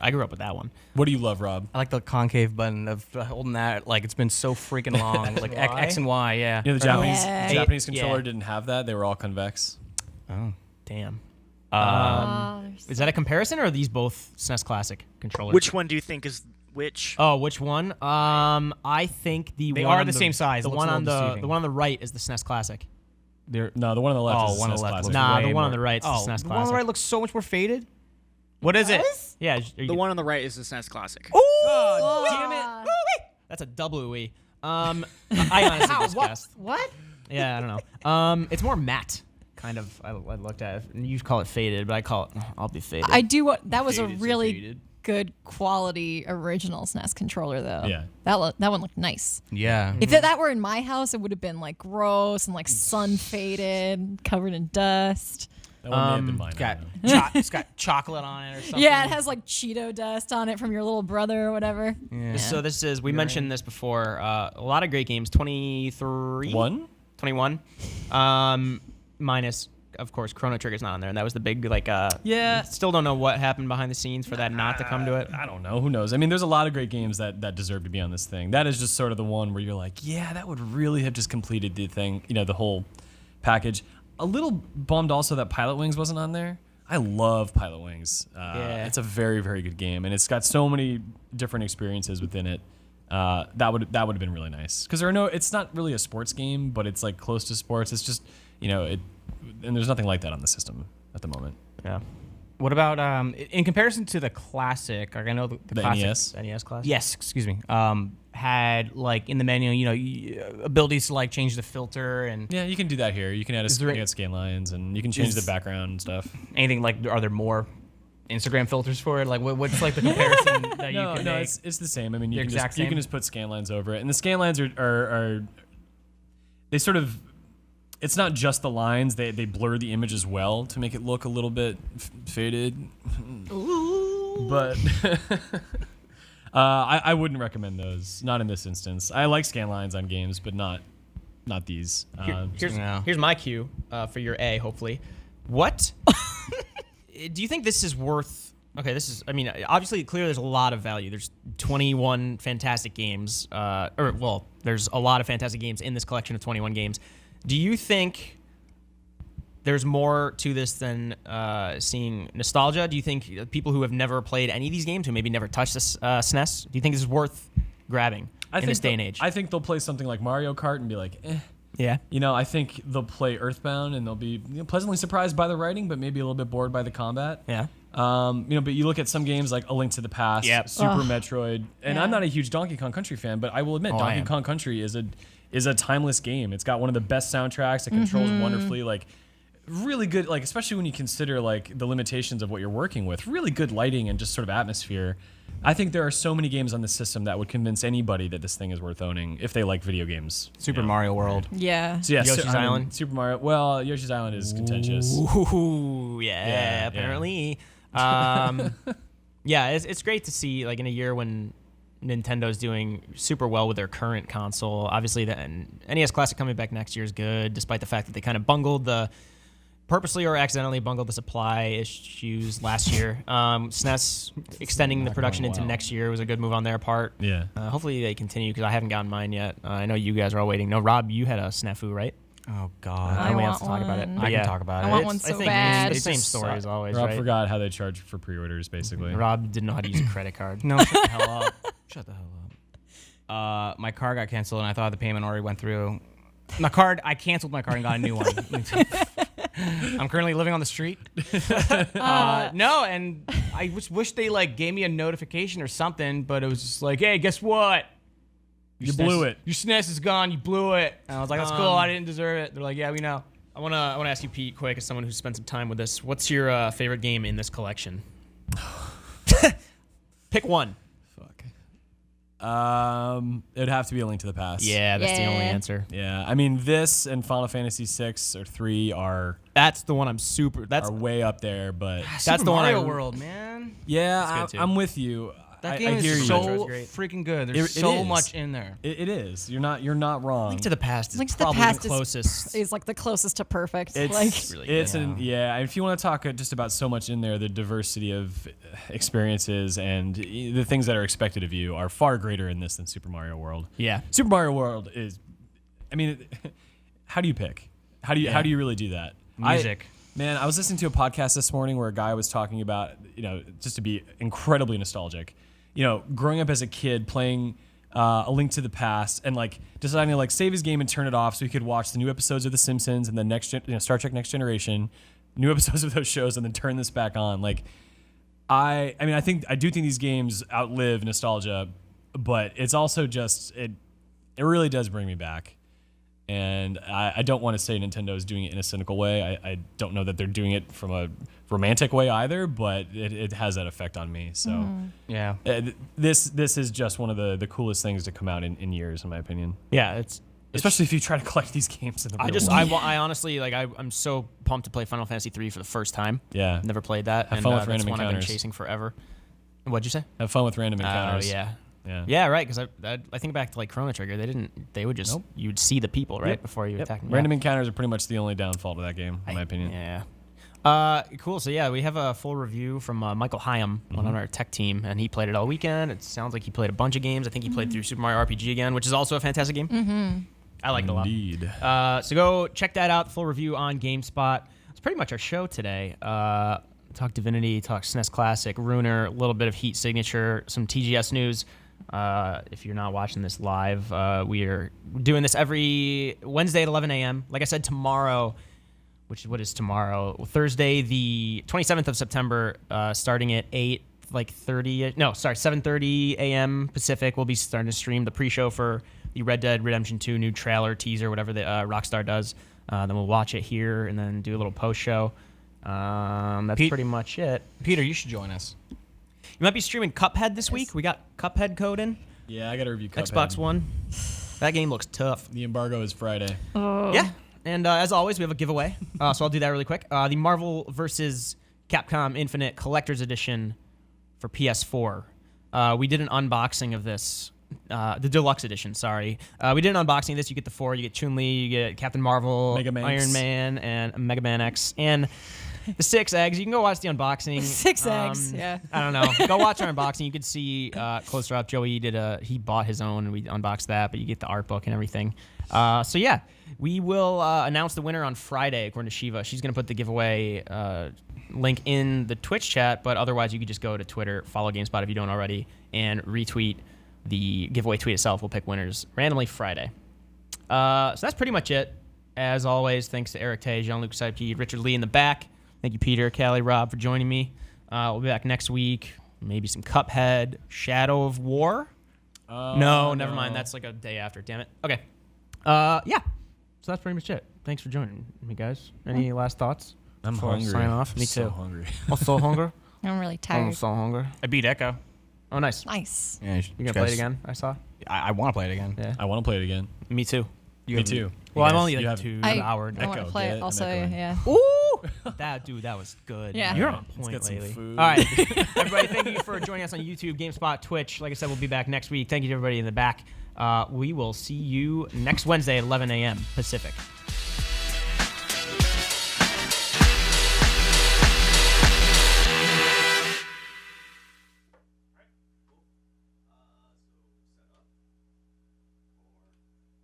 I grew up with that one. What do you love, Rob? I like the concave button of holding that. Like it's been so freaking long. Like X and Y. Yeah. You know, the Japanese Yeah. Japanese controller Yeah. didn't have that; they were all convex. Oh. Damn. There's- Is that a comparison or are these both SNES Classic controllers? Which one do you think is which? Oh, which one? I think the They one are on the same size. The It looks one a on little the deceiving. one on the right is the SNES Classic. They're, No, the one on the left. Oh, is one on SNES the left Classic. looks Nah, way the one on more- the right's the SNES the one on the Classic. right looks so much more faded. What is it? Yeah, The one on the right is the SNES Classic. Oh, damn it! That's a double ooey. I honestly just guessed. What? Yeah, I don't know. It's more matte, kind of. I looked at it. And you call it faded, but I call it. I'll be faded. I do what that was Faded, a so really faded. good quality original SNES controller though. Yeah. That one looked nice. Yeah. If that were in my house, it would have been like gross and like sun faded, covered in dust. That one may have been mine. It's I got, don't know. it's got chocolate on it or something. Yeah, it has like Cheeto dust on it from your little brother or whatever. Yeah. So this is. We mentioned this before. A lot of great games. 23. 21. Minus, of course, Chrono Trigger's not on there, and that was the big like. Yeah. Still don't know what happened behind the scenes for that not to come to it. I don't know. Who knows? I mean, there's a lot of great games that deserve to be on this thing. That is just sort of the one where you're like, yeah, that would really have just completed the thing. You know, the whole package. A little bummed also that Pilot Wings wasn't on there. I love Pilot Wings. Yeah. It's a very, very good game, and it's got so many different experiences within it. That would have been really nice because it's not really a sports game, but it's like close to sports. It's just and there's nothing like that on the system at the moment. Yeah. What about in comparison to the classic? Like I know the classic, NES? NES class. Yes, excuse me. Had like in the menu, abilities to like change the filter and Yeah, you can do that here. You can add scan lines, and you can change the background and stuff. anything like. Are there more Instagram filters for it? Like what's like the comparison that you can make? it's the same. I mean, you The can exact you can same? just put scan lines over it, and the scan lines are they sort of. It's not just the lines; they blur the image as well to make it look a little bit faded. But I wouldn't recommend those. Not in this instance. I like scan lines on games, but not these. Here's my cue for your A, hopefully. What do you think this is worth? Okay, this is. I mean, obviously, clearly, there's a lot of value. There's 21 fantastic games, there's a lot of fantastic games in this collection of 21 games. Do you think there's more to this than seeing nostalgia? Do you think people who have never played any of these games, who maybe never touched this SNES, do you think this is worth grabbing in this day and age? I think they'll play something like Mario Kart and be like, eh. Yeah. I think they'll play Earthbound and they'll be pleasantly surprised by the writing, but maybe a little bit bored by the combat. Yeah. But you look at some games like A Link to the Past, Yep. Super Metroid, and Yeah. I'm not a huge Donkey Kong Country fan, but I will admit Donkey Kong Country is a timeless game. It's got one of the best soundtracks. It controls wonderfully, like really good, like especially when you consider like the limitations of what you're working with. Really good lighting and just sort of atmosphere. I think there are so many games on the system that would convince anybody that this thing is worth owning if they like video games. Super Mario World. Yeah. So yeah, Yoshi's Island. Super Mario. Well, Yoshi's Island is contentious. Ooh, Yeah. apparently. It's great to see, like, in a year when Nintendo's doing super well with their current console. Obviously, the NES Classic coming back next year is good, despite the fact that they kind of purposely or accidentally bungled the supply issues last year. SNES extending the production into next year was a good move on their part. Yeah. Hopefully they continue, because I haven't gotten mine yet. I know you guys are all waiting. No, Rob, you had a snafu, right? Oh God. I we want have to talk about it. one. But I yeah. can talk about I it. want one I so think bad. it's the same just story as always, Rob right? forgot how they charge for pre-orders, basically. Rob didn't know how to use a credit card. No, shut the hell up. Shut the hell up. My card got canceled, and I thought the payment already went through. I canceled my card and got a new one. I'm currently living on the street. No, and I just wish they like gave me a notification or something, but it was just like, hey, guess what? You blew it. Your SNES is gone. You blew it. And I was like, that's cool. I didn't deserve it. They're like, yeah, we know. I wanna ask you, Pete, quick, as someone who's spent some time with this. What's your favorite game in this collection? Pick one. Fuck. It'd have to be A Link to the Past. Yeah, that's the only Yeah. answer. Yeah. I mean, this and Final Fantasy 6 or 3 are That's the one I'm super. That's way up there, but That's the one Mario I- World, man. yeah, good, too. I'm with you. That I game hear is you. so Metroid's great. freaking good. There's It so is. much in there. It is. You're not wrong. Link to the Past is Link to the probably Past the closest. is like the closest to perfect. It's like really it's good. an yeah. If you want to talk just about so much in there, the diversity of experiences and the things that are expected of you are far greater in this than Super Mario World. Yeah. Super Mario World is. I mean, how do you pick? How do you really do that? Music. Man, I was listening to a podcast this morning where a guy was talking about, just to be incredibly nostalgic, growing up as a kid playing A Link to the Past and like deciding to like save his game and turn it off so he could watch the new episodes of The Simpsons and the Star Trek Next Generation, new episodes of those shows, and then turn this back on. Like, I do think these games outlive nostalgia, but it's also just it really does bring me back. And I don't want to say Nintendo is doing it in a cynical way. I don't know that they're doing it from a romantic way either, but it has that effect on me. So Yeah. this is just one of the coolest things to come out in years, in my opinion. Yeah, it's Especially if you try to collect these games in the real world. I honestly I'm so pumped to play Final Fantasy 3 for the first time. Yeah. Never played that. Have fun with that's random one I've been encounters. chasing forever. What'd you say? Have fun with random encounters. Oh, yeah. Yeah. Yeah, right. Because I think back to like Chrono Trigger. They would just you'd see the people right Yep. before you Yep. attack them. Random encounters are pretty much the only downfall to that game, in my opinion. Yeah. Cool. So yeah, we have a full review from Michael Hyam on our tech team, and he played it all weekend. It sounds like he played a bunch of games. I think he played through Super Mario RPG again, which is also a fantastic game. Mm-hmm. I like it a lot. Indeed. So go check that out. Full review on GameSpot. It's pretty much our show today. Talk Divinity, talk SNES Classic, Ruiner, a little bit of Heat Signature, some TGS news. If you're not watching this live, we are doing this every Wednesday at 11 a.m. Like I said, tomorrow, what is tomorrow? Thursday, the 27th of September, starting at 7:30 a.m. Pacific. We'll be starting to stream the pre-show for the Red Dead Redemption 2 new trailer, teaser, whatever the Rockstar does. Then we'll watch it here and then do a little post-show. That's pretty much it. Peter, you should join us. You might be streaming Cuphead this week. We got Cuphead code in. Yeah, I got to review Cuphead. Xbox One. That game looks tough. The embargo is Friday. Yeah. And as always, we have a giveaway. So I'll do that really quick. The Marvel vs. Capcom Infinite Collector's Edition for PS4. We did an unboxing of this. The deluxe edition, sorry. We did an unboxing of this. You get the 4. You get Chun-Li, you get Captain Marvel, Mega Man Iron X. Man, and Mega Man X. And the 6 eggs. You can go watch the unboxing. 6 eggs, yeah. I don't know. Go watch our unboxing. You can see closer up. Joey he bought his own, and we unboxed that. But you get the art book and everything. So yeah, we will announce the winner on Friday, according to Shiva. She's gonna put the giveaway link in the Twitch chat. But otherwise, you could just go to Twitter, follow GameSpot if you don't already, and retweet the giveaway tweet itself. We'll pick winners randomly Friday. So that's pretty much it. As always, thanks to Eric Tay, Jean-Luc Saipede, Richard Lee in the back. Thank you, Peter, Callie, Rob, for joining me. We'll be back next week. Maybe some Cuphead, Shadow of War. No, never mind. That's like a day after. Damn it. Okay. Yeah. So that's pretty much it. Thanks for joining me, guys. Any last thoughts? I'm before I hungry. sign off. Me So too. hungry. I'm so hungry. I'm really I'm tired. so hungry. I beat Echo. Oh, nice. Nice. Yeah, You gonna play it again? I saw. I want to play it again. Yeah. I want to play it again. Me too. Me too. Well, I'm Yes, only you like have- 2 I hours. want to Echo, play get it it? also. I'm echoing. Yeah. Ooh, that was good. Yeah. You're Yeah. on Let's point get some lately. food. All right, everybody. Thank you for joining us on YouTube, GameSpot, Twitch. Like I said, we'll be back next week. Thank you to everybody in the back. We will see you next Wednesday at 11 a.m. Pacific.